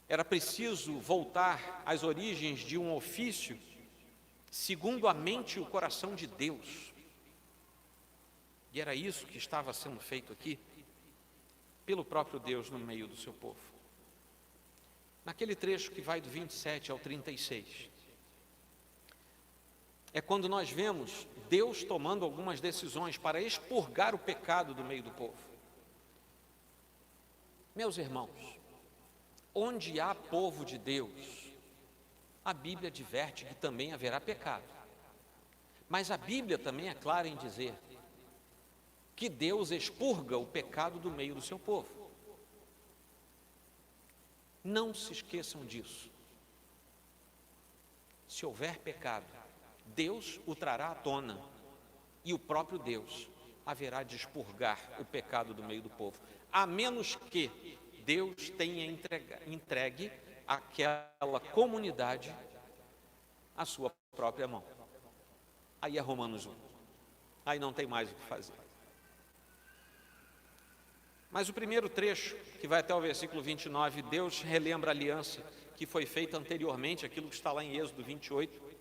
S1: Era preciso voltar às origens de um ofício segundo a mente e o coração de Deus. E era isso que estava sendo feito aqui pelo próprio Deus no meio do seu povo. Naquele trecho que vai do 27 ao 36, é quando nós vemos Deus tomando algumas decisões para expurgar o pecado do meio do povo. Meus irmãos, onde há povo de Deus, a Bíblia adverte que também haverá pecado. Mas a Bíblia também é clara em dizer que Deus expurga o pecado do meio do seu povo. Não se esqueçam disso. Se houver pecado, Deus o trará à tona e o próprio Deus haverá de expurgar o pecado do meio do povo, a menos que Deus tenha entregue aquela comunidade à sua própria mão. Aí é Romanos 1. Aí não tem mais o que fazer. Mas o primeiro trecho, que vai até o versículo 29, Deus relembra a aliança que foi feita anteriormente, aquilo que está lá em Êxodo 28,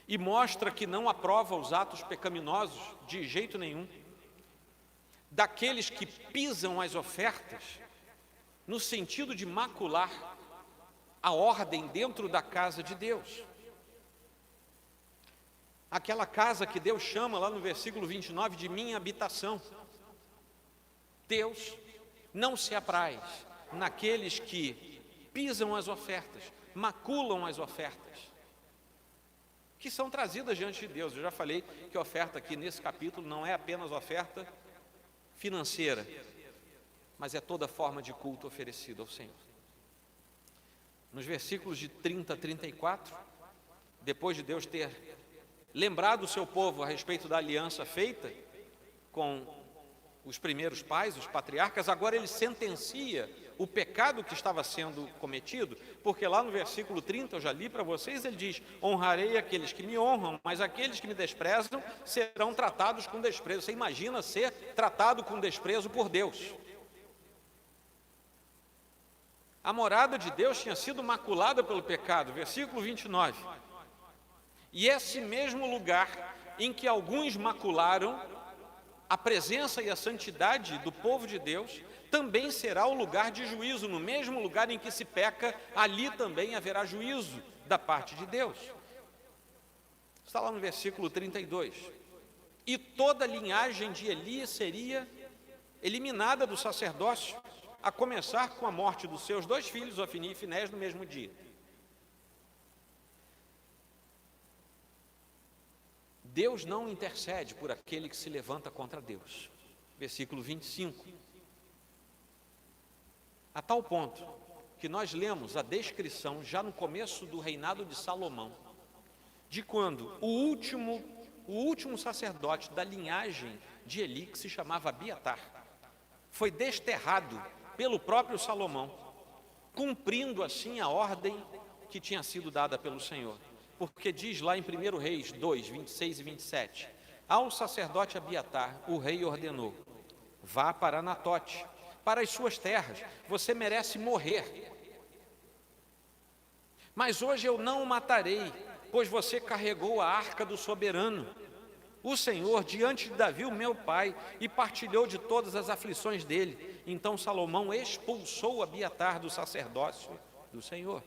S1: e mostra que não aprova os atos pecaminosos de jeito nenhum, daqueles que pisam as ofertas, no sentido de macular a ordem dentro da casa de Deus. Aquela casa que Deus chama lá no versículo 29 de minha habitação. Deus não se apraz naqueles que pisam as ofertas, maculam as ofertas, que são trazidas diante de Deus. Eu já falei que a oferta aqui nesse capítulo não é apenas oferta financeira, mas é toda forma de culto oferecido ao Senhor. nos versículos de 30 a 34, depois de Deus ter lembrado o seu povo a respeito da aliança feita com os primeiros pais, os patriarcas, agora ele sentencia o pecado que estava sendo cometido, porque lá no versículo 30, eu já li para vocês, ele diz: honrarei aqueles que me honram, mas aqueles que me desprezam serão tratados com desprezo. Você imagina ser tratado com desprezo por Deus? A morada de Deus tinha sido maculada pelo pecado, versículo 29. E esse mesmo lugar em que alguns macularam a presença e a santidade do povo de Deus, também será o lugar de juízo. No mesmo lugar em que se peca, ali também haverá juízo da parte de Deus. Está lá no versículo 32. E toda a linhagem de Eli seria eliminada do sacerdócio, a começar com a morte dos seus 2 filhos, Ofni e Finés, no mesmo dia. Deus não intercede por aquele que se levanta contra Deus. Versículo 25. A tal ponto que nós lemos a descrição, já no começo do reinado de Salomão, de quando o último sacerdote da linhagem de Eli, que se chamava Abiatar, foi desterrado pelo próprio Salomão, cumprindo assim a ordem que tinha sido dada pelo Senhor. Porque diz lá em 1 Reis 2, 26 e 27, ao sacerdote Abiatar, o rei ordenou: vá para Anatote, para as suas terras, você merece morrer. Mas hoje eu não o matarei, pois você carregou a arca do soberano, o Senhor, diante de Davi, o meu pai, e partilhou de todas as aflições dele. Então Salomão expulsou Abiatar do sacerdócio do Senhor,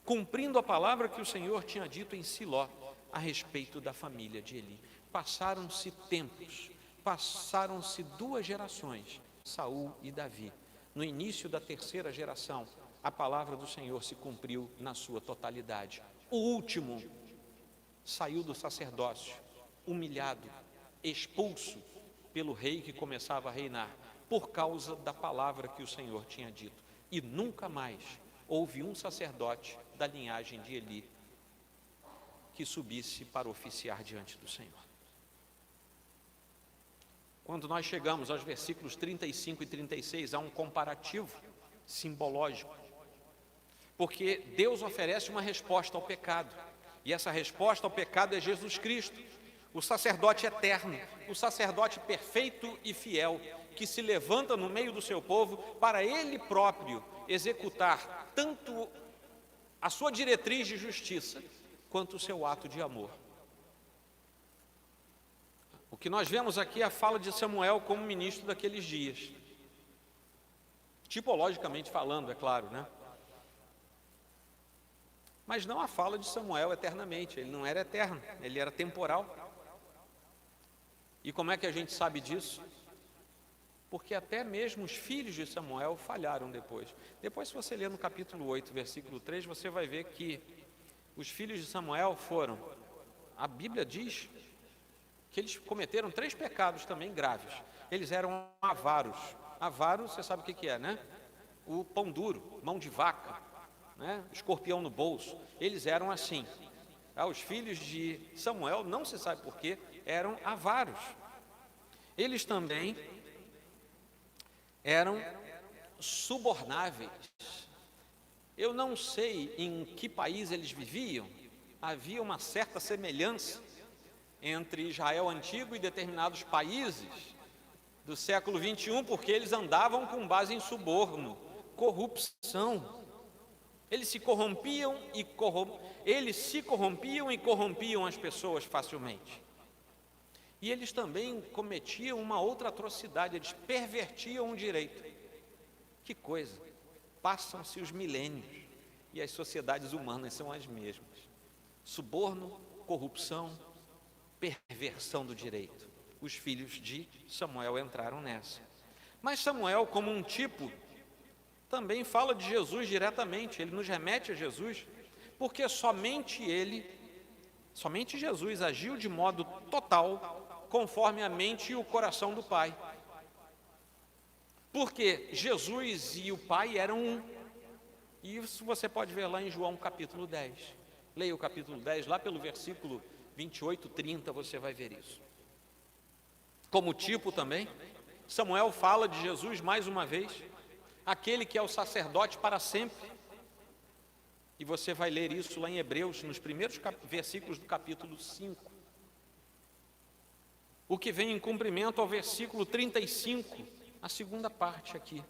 S1: cumprindo a palavra que o Senhor tinha dito em Siló a respeito da família de Eli. Passaram-se tempos, passaram-se 2 gerações, Saul e Davi. No início da 3ª geração, a palavra do Senhor se cumpriu na sua totalidade. O último saiu do sacerdócio, humilhado, expulso pelo rei que começava a reinar, por causa da palavra que o Senhor tinha dito. E nunca mais houve um sacerdote da linhagem de Eli que subisse para oficiar diante do Senhor. Quando nós chegamos aos versículos 35 e 36, há um comparativo simbológico, porque Deus oferece uma resposta ao pecado, e essa resposta ao pecado é Jesus Cristo, o sacerdote eterno, o sacerdote perfeito e fiel, que se levanta no meio do seu povo para ele próprio executar tanto a sua diretriz de justiça, quanto o seu ato de amor. O que nós vemos aqui é a fala de Samuel como ministro daqueles dias, tipologicamente falando, é claro, né? Mas não a fala de Samuel eternamente, ele não era eterno, ele era temporal. E como é que a gente sabe disso? Porque até mesmo os filhos de Samuel falharam depois. Depois, se você ler no capítulo 8, versículo 3, você vai ver que os filhos de Samuel foram, a Bíblia diz que eles cometeram 3 pecados também graves. Eles eram avaros. Avaro, você sabe o que é, né? O pão duro, mão de vaca, né? Escorpião no bolso. Eles eram assim. Os filhos de Samuel, não se sabe porquê, eram avaros. Eles também eram subornáveis. Eu não sei em que país eles viviam, havia uma certa semelhança entre Israel antigo e determinados países do século 21, porque eles andavam com base em suborno, corrupção. Eles se corrompiam e corrompiam as pessoas facilmente. E eles também cometiam uma outra atrocidade, eles pervertiam o direito. Que coisa! Passam-se os milênios e as sociedades humanas são as mesmas. Suborno, corrupção, perversão do direito. Os filhos de Samuel entraram nessa. Mas Samuel, como um tipo, também fala de Jesus diretamente, ele nos remete a Jesus, porque somente Jesus agiu de modo total, conforme a mente e o coração do Pai. Porque Jesus e o Pai eram um. E isso você pode ver lá em João capítulo 10. Leia o capítulo 10, lá pelo versículo 28, 30, você vai ver isso. Como tipo também, Samuel fala de Jesus mais uma vez, aquele que é o sacerdote para sempre. E você vai ler isso lá em Hebreus, nos primeiros versículos do capítulo 5. O que vem em cumprimento ao versículo 35, a segunda parte aqui.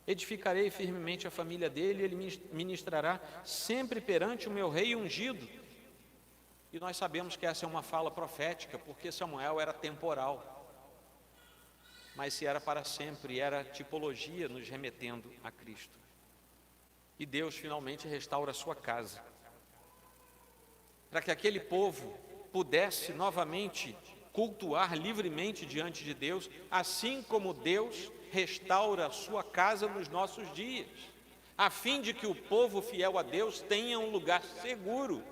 S1: Edificarei firmemente a família dele, ele ministrará sempre perante o meu rei ungido. E nós sabemos que essa é uma fala profética, porque Samuel era temporal. Mas se era para sempre, era tipologia nos remetendo a Cristo. E Deus finalmente restaura a sua casa, para que aquele povo pudesse novamente cultuar livremente diante de Deus, assim como Deus restaura a sua casa nos nossos dias, a fim de que o povo fiel a Deus tenha um lugar seguro,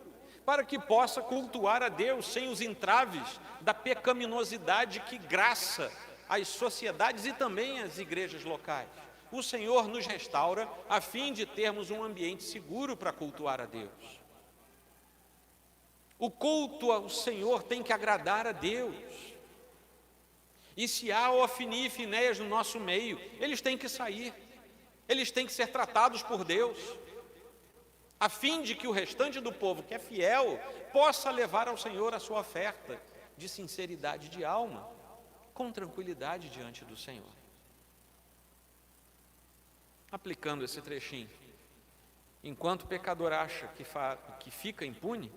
S1: para que possa cultuar a Deus sem os entraves da pecaminosidade que graça as sociedades e também as igrejas locais. O Senhor nos restaura a fim de termos um ambiente seguro para cultuar a Deus. O culto ao Senhor tem que agradar a Deus. E se há Ofni e Finéias no nosso meio, eles têm que sair. Eles têm que ser tratados por Deus, a fim de que o restante do povo que é fiel possa levar ao Senhor a sua oferta de sinceridade de alma, com tranquilidade diante do Senhor. Aplicando esse trechinho, enquanto o pecador acha que fica impune,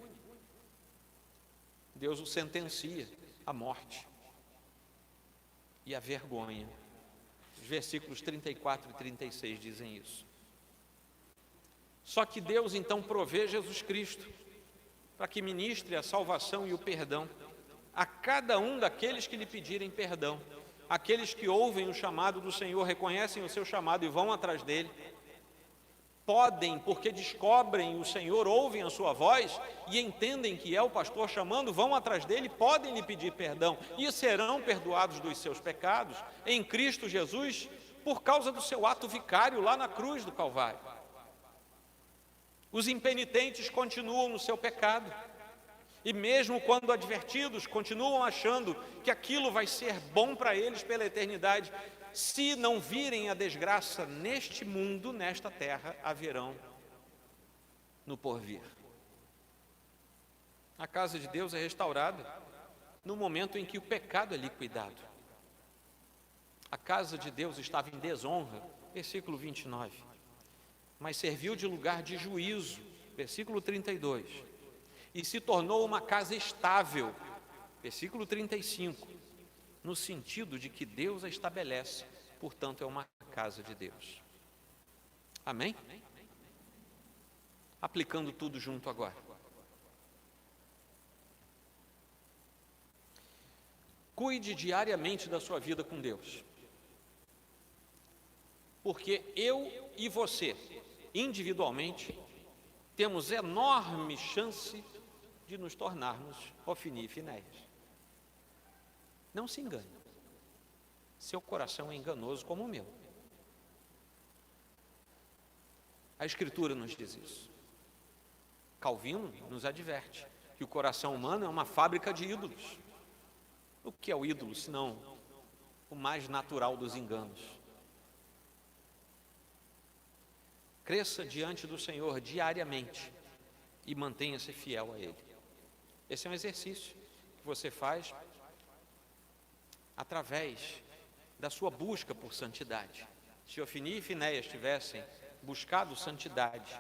S1: Deus o sentencia à morte e à vergonha. Os versículos 34 e 36 dizem isso. Só que Deus então provê Jesus Cristo para que ministre a salvação e o perdão a cada um daqueles que lhe pedirem perdão. Aqueles que ouvem o chamado do Senhor, reconhecem o seu chamado e vão atrás dele, podem, porque descobrem o Senhor, ouvem a sua voz e entendem que é o pastor chamando, vão atrás dele, podem lhe pedir perdão e serão perdoados dos seus pecados em Cristo Jesus, por causa do seu ato vicário lá na cruz do Calvário. Os impenitentes continuam no seu pecado, e mesmo quando advertidos, continuam achando que aquilo vai ser bom para eles pela eternidade. Se não virem a desgraça neste mundo, nesta terra, haverão no porvir. A casa de Deus é restaurada no momento em que o pecado é liquidado. A casa de Deus estava em desonra, versículo 29, mas serviu de lugar de juízo, versículo 32, e se tornou uma casa estável, versículo 35, no sentido de que Deus a estabelece, portanto é uma casa de Deus. Amém? Aplicando tudo junto agora. Cuide diariamente da sua vida com Deus, porque eu e você, individualmente, temos enorme chance de nos tornarmos Ofni e Finéias. Não se engane, seu coração é enganoso como o meu. A Escritura nos diz isso. Calvino nos adverte que o coração humano é uma fábrica de ídolos. O que é o ídolo, senão o mais natural dos enganos? Cresça diante do Senhor diariamente e mantenha-se fiel a Ele. Esse é um exercício que você faz através da sua busca por santidade. Se Ofni e Finéias tivessem buscado santidade,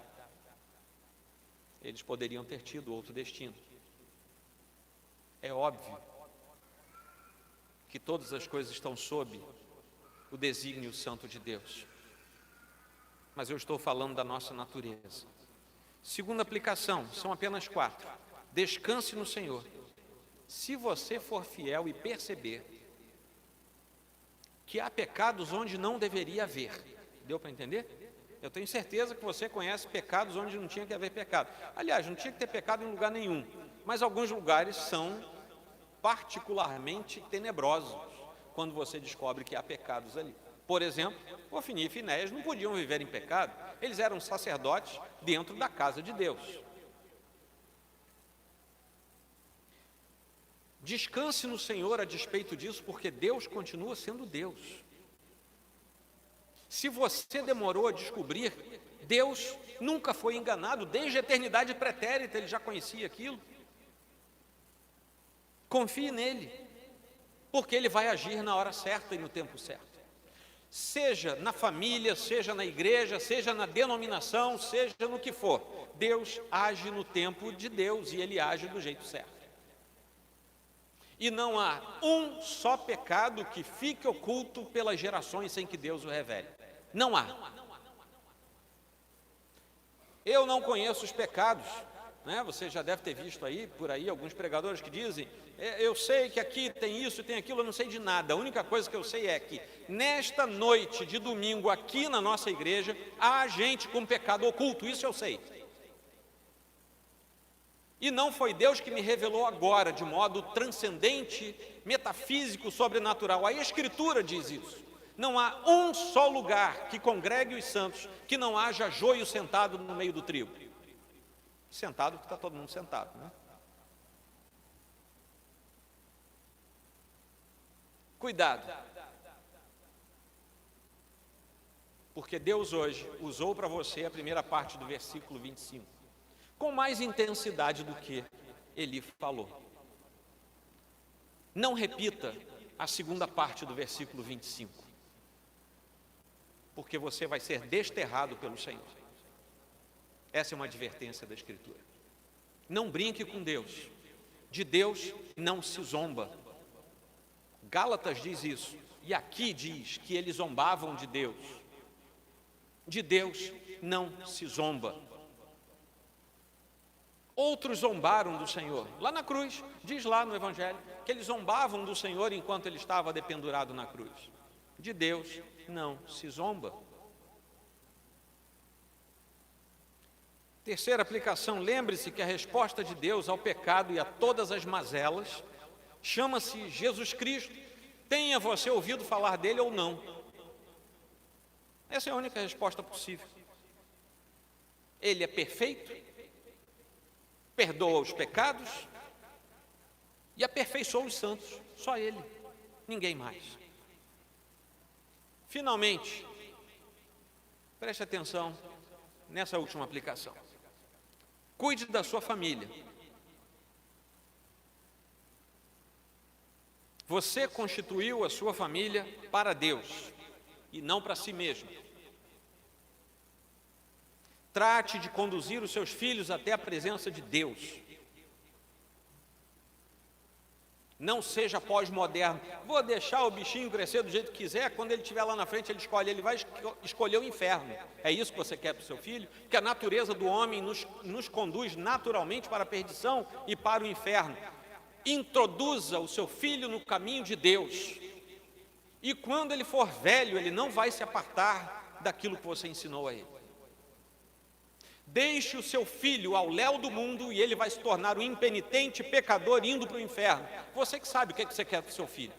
S1: eles poderiam ter tido outro destino. É óbvio que todas as coisas estão sob o desígnio santo de Deus, mas eu estou falando da nossa natureza. Segunda aplicação, são apenas 4. Descanse no Senhor. Se você for fiel e perceber que há pecados onde não deveria haver, deu para entender? Eu tenho certeza que você conhece pecados onde não tinha que haver pecado. Aliás, não tinha que ter pecado em lugar nenhum, mas alguns lugares são particularmente tenebrosos quando você descobre que há pecados ali. Por exemplo, Ofni e Finéias não podiam viver em pecado, Eles eram sacerdotes dentro da casa de Deus. Descanse no Senhor a despeito disso, porque Deus continua sendo Deus. Se você demorou a descobrir, Deus nunca foi enganado, desde a eternidade pretérita Ele já conhecia aquilo. Confie nele, porque Ele vai agir na hora certa e no tempo certo. Seja na família, seja na igreja, seja na denominação, seja no que for, Deus age no tempo de Deus e Ele age do jeito certo. E não há um só pecado que fique oculto pelas gerações sem que Deus o revele. Não há. Eu não conheço os pecados, né? Você já deve ter visto aí, por aí, alguns pregadores que dizem, eu sei que aqui tem isso e tem aquilo, eu não sei de nada. A única coisa que eu sei é que nesta noite de domingo aqui na nossa igreja, há gente com pecado oculto, isso eu sei. E não foi Deus que me revelou agora, de modo transcendente, metafísico, sobrenatural. A Escritura diz isso. Não há um só lugar que congregue os santos que não haja joio sentado no meio do trigo. Sentado porque está todo mundo sentado, né? Cuidado. Porque Deus hoje usou para você a primeira parte do versículo 25. Com mais intensidade do que Ele falou. Não repita a segunda parte do versículo 25, porque você vai ser desterrado pelo Senhor. Essa é uma advertência da Escritura. Não brinque com Deus. De Deus não se zomba. Gálatas diz isso, e aqui diz que eles zombavam de Deus. De Deus não se zomba. Outros zombaram do Senhor. Lá na cruz, diz lá no Evangelho, que eles zombavam do Senhor enquanto Ele estava dependurado na cruz. De Deus não se zomba. Terceira aplicação, lembre-se que a resposta de Deus ao pecado e a todas as mazelas chama-se Jesus Cristo. Tenha você ouvido falar dele ou não. Essa é a única resposta possível. Ele é perfeito, perdoa os pecados e aperfeiçoa os santos. Só Ele, ninguém mais. Finalmente, preste atenção nessa última aplicação. Cuide da sua família. Você constituiu a sua família para Deus e não para si mesmo. Trate de conduzir os seus filhos até a presença de Deus. Não seja pós-moderno. Vou deixar o bichinho crescer do jeito que quiser, quando ele estiver lá na frente, ele escolhe. Ele vai escolher o inferno. É isso que você quer para o seu filho? Que a natureza do homem nos conduz naturalmente para a perdição e para o inferno. Introduza o seu filho no caminho de Deus. E quando ele for velho, ele não vai se apartar daquilo que você ensinou a ele. Deixe o seu filho ao léu do mundo e ele vai se tornar um impenitente pecador indo para o inferno. Você que sabe o que é que você quer para o seu filho.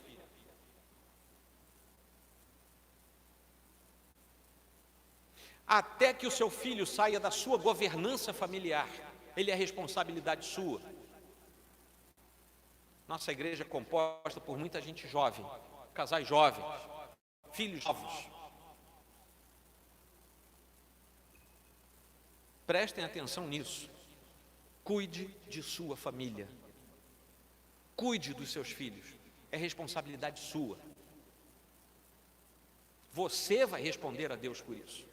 S1: Até que o seu filho saia da sua governança familiar, ele é responsabilidade sua. Nossa igreja é composta por muita gente jovem, casais jovens, filhos jovens. Prestem atenção nisso. Cuide de sua família. Cuide dos seus filhos. É responsabilidade sua. Você vai responder a Deus por isso.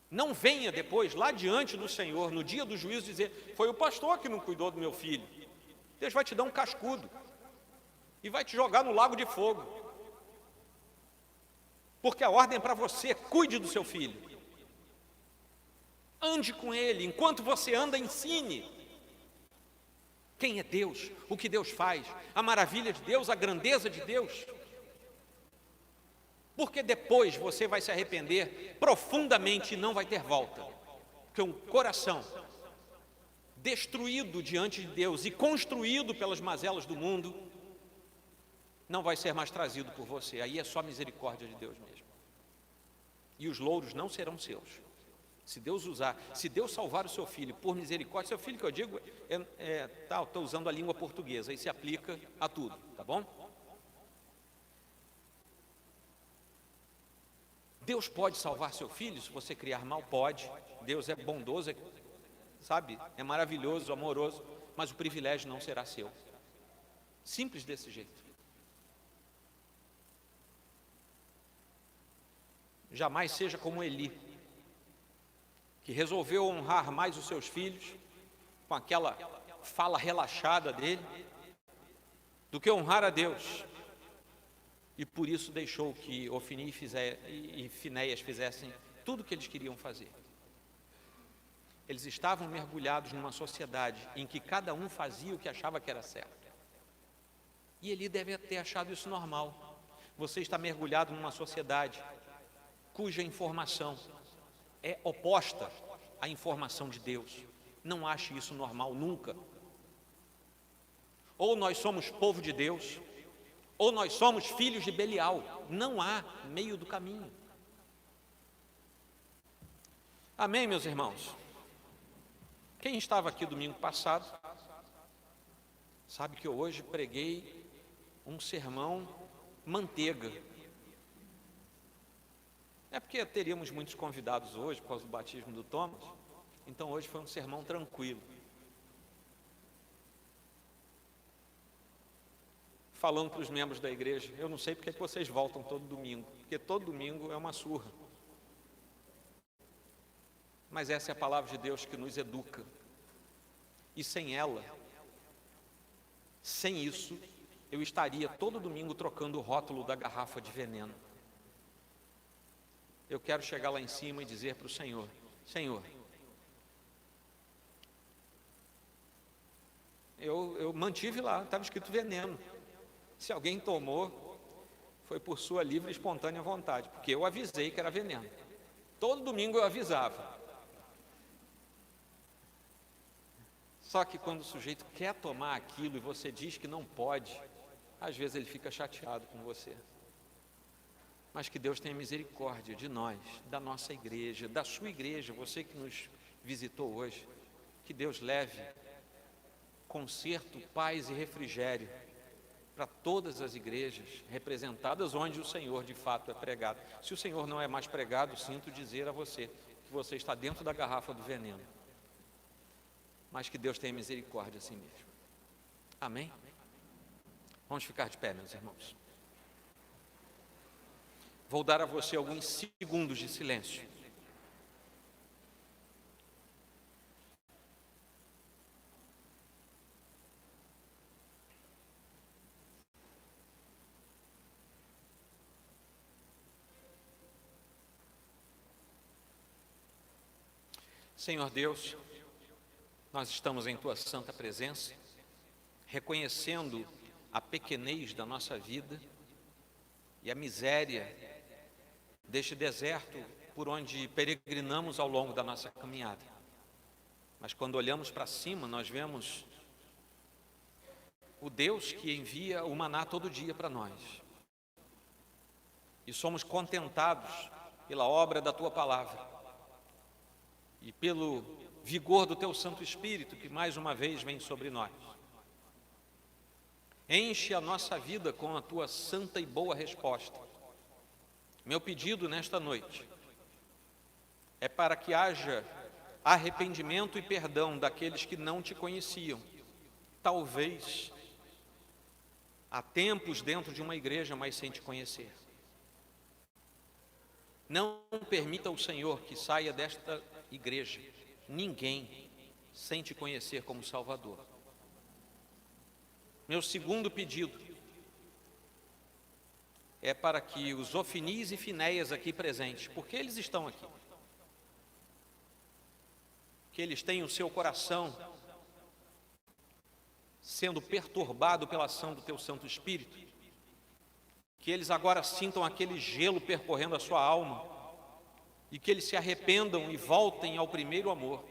S1: Não venha depois, lá diante do Senhor, no dia do juízo, dizer: foi o pastor que não cuidou do meu filho. Deus vai te dar um cascudo e vai te jogar no lago de fogo. Porque a ordem é para você: cuide do seu filho. Ande com ele, enquanto você anda, ensine. Quem é Deus, o que Deus faz, a maravilha de Deus, a grandeza de Deus. Porque depois você vai se arrepender profundamente e não vai ter volta. Porque um coração destruído diante de Deus e construído pelas mazelas do mundo, não vai ser mais trazido por você. Aí é só misericórdia de Deus mesmo. e os louros não serão seus. Se Deus salvar o seu filho por misericórdia, seu filho que eu digo, estou usando a língua portuguesa, e se aplica a tudo, tá bom? Deus pode salvar seu filho se você criar mal? Pode. Deus é bondoso, sabe? É maravilhoso, amoroso, mas o privilégio não será seu. Simples desse jeito. Jamais seja como Eli, que resolveu honrar mais os seus filhos com aquela fala relaxada dele, do que honrar a Deus. E por isso deixou que Ofni e Finéias fizessem tudo o que eles queriam fazer. Eles estavam mergulhados numa sociedade em que cada um fazia o que achava que era certo. E Eli deve ter achado isso normal. Você está mergulhado numa sociedade cuja informação é oposta à informação de Deus. Não ache isso normal nunca. Ou nós somos povo de Deus, ou nós somos filhos de Belial. Não há meio do caminho. Amém, meus irmãos? Quem estava aqui domingo passado, sabe que eu hoje preguei um sermão manteiga. É porque teríamos muitos convidados hoje, por causa do batismo do Thomas, então hoje foi um sermão tranquilo. Falando para os membros da igreja, eu não sei porque que vocês voltam todo domingo, porque todo domingo é uma surra. Mas essa é a palavra de Deus que nos educa. E sem ela, sem isso, eu estaria todo domingo trocando o rótulo da garrafa de veneno. Eu quero chegar lá em cima e dizer para o Senhor: Senhor, eu mantive lá, estava escrito veneno. Se alguém tomou, foi por sua livre e espontânea vontade, porque eu avisei que era veneno. Todo domingo eu avisava. Só que quando o sujeito quer tomar aquilo e você diz que não pode, às vezes ele fica chateado com você. Mas que Deus tenha misericórdia de nós, da nossa igreja, da sua igreja, você que nos visitou hoje. Que Deus leve conserto, paz e refrigério para todas as igrejas representadas onde o Senhor de fato é pregado. Se o Senhor não é mais pregado, sinto dizer a você que você está dentro da garrafa do veneno. Mas que Deus tenha misericórdia assim mesmo. Amém? Vamos ficar de pé, meus irmãos. Vou dar a você alguns segundos de silêncio. Senhor Deus, nós estamos em Tua santa presença, reconhecendo a pequenez da nossa vida e a miséria deste deserto por onde peregrinamos ao longo da nossa caminhada. Mas quando olhamos para cima, nós vemos o Deus que envia o maná todo dia para nós. E somos contentados pela obra da Tua palavra e pelo vigor do Teu Santo Espírito que mais uma vez vem sobre nós. Enche a nossa vida com a Tua santa e boa resposta. Meu pedido nesta noite é para que haja arrependimento e perdão daqueles que não Te conheciam. Talvez há tempos dentro de uma igreja, mas sem Te conhecer. Não permita ao Senhor que saia desta igreja ninguém sem Te conhecer como Salvador. Meu segundo pedido é para que os Ofnis e Finéias aqui presentes, porque eles estão aqui, que eles tenham o seu coração sendo perturbado pela ação do Teu Santo Espírito, que eles agora sintam aquele gelo percorrendo a sua alma e que eles se arrependam e voltem ao primeiro amor,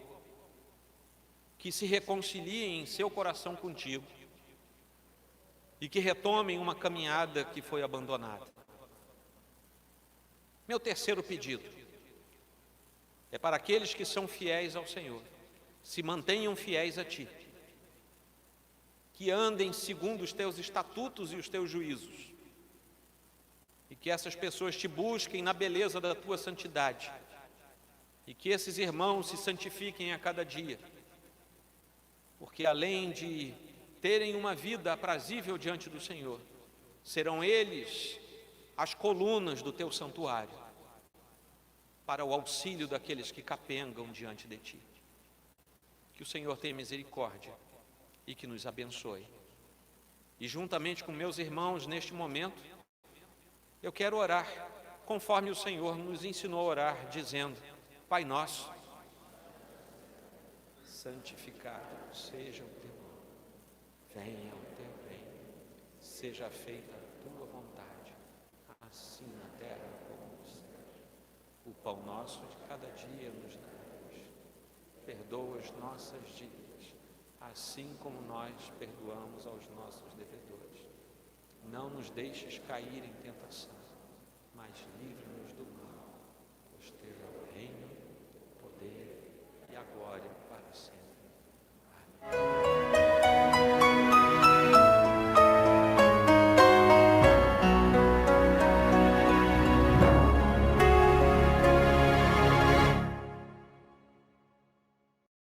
S1: que se reconciliem em seu coração contigo e que retomem uma caminhada que foi abandonada. Meu terceiro pedido é para aqueles que são fiéis ao Senhor, se mantenham fiéis a Ti, que andem segundo os Teus estatutos e os Teus juízos, e que essas pessoas Te busquem na beleza da Tua santidade, e que esses irmãos se santifiquem a cada dia, porque além de terem uma vida aprazível diante do Senhor, serão eles as colunas do Teu santuário, para o auxílio daqueles que capengam diante de Ti. Que o Senhor tenha misericórdia e que nos abençoe. E juntamente com meus irmãos neste momento, eu quero orar, conforme o Senhor nos ensinou a orar, dizendo: Pai nosso, santificado seja o Teu nome, venha o Teu reino, seja feita a Tua vontade, assim na terra como no céu. O pão nosso de cada dia nos dá hoje. Perdoa as nossas dívidas, assim como nós perdoamos aos nossos devedores. Não nos deixes cair em tentação,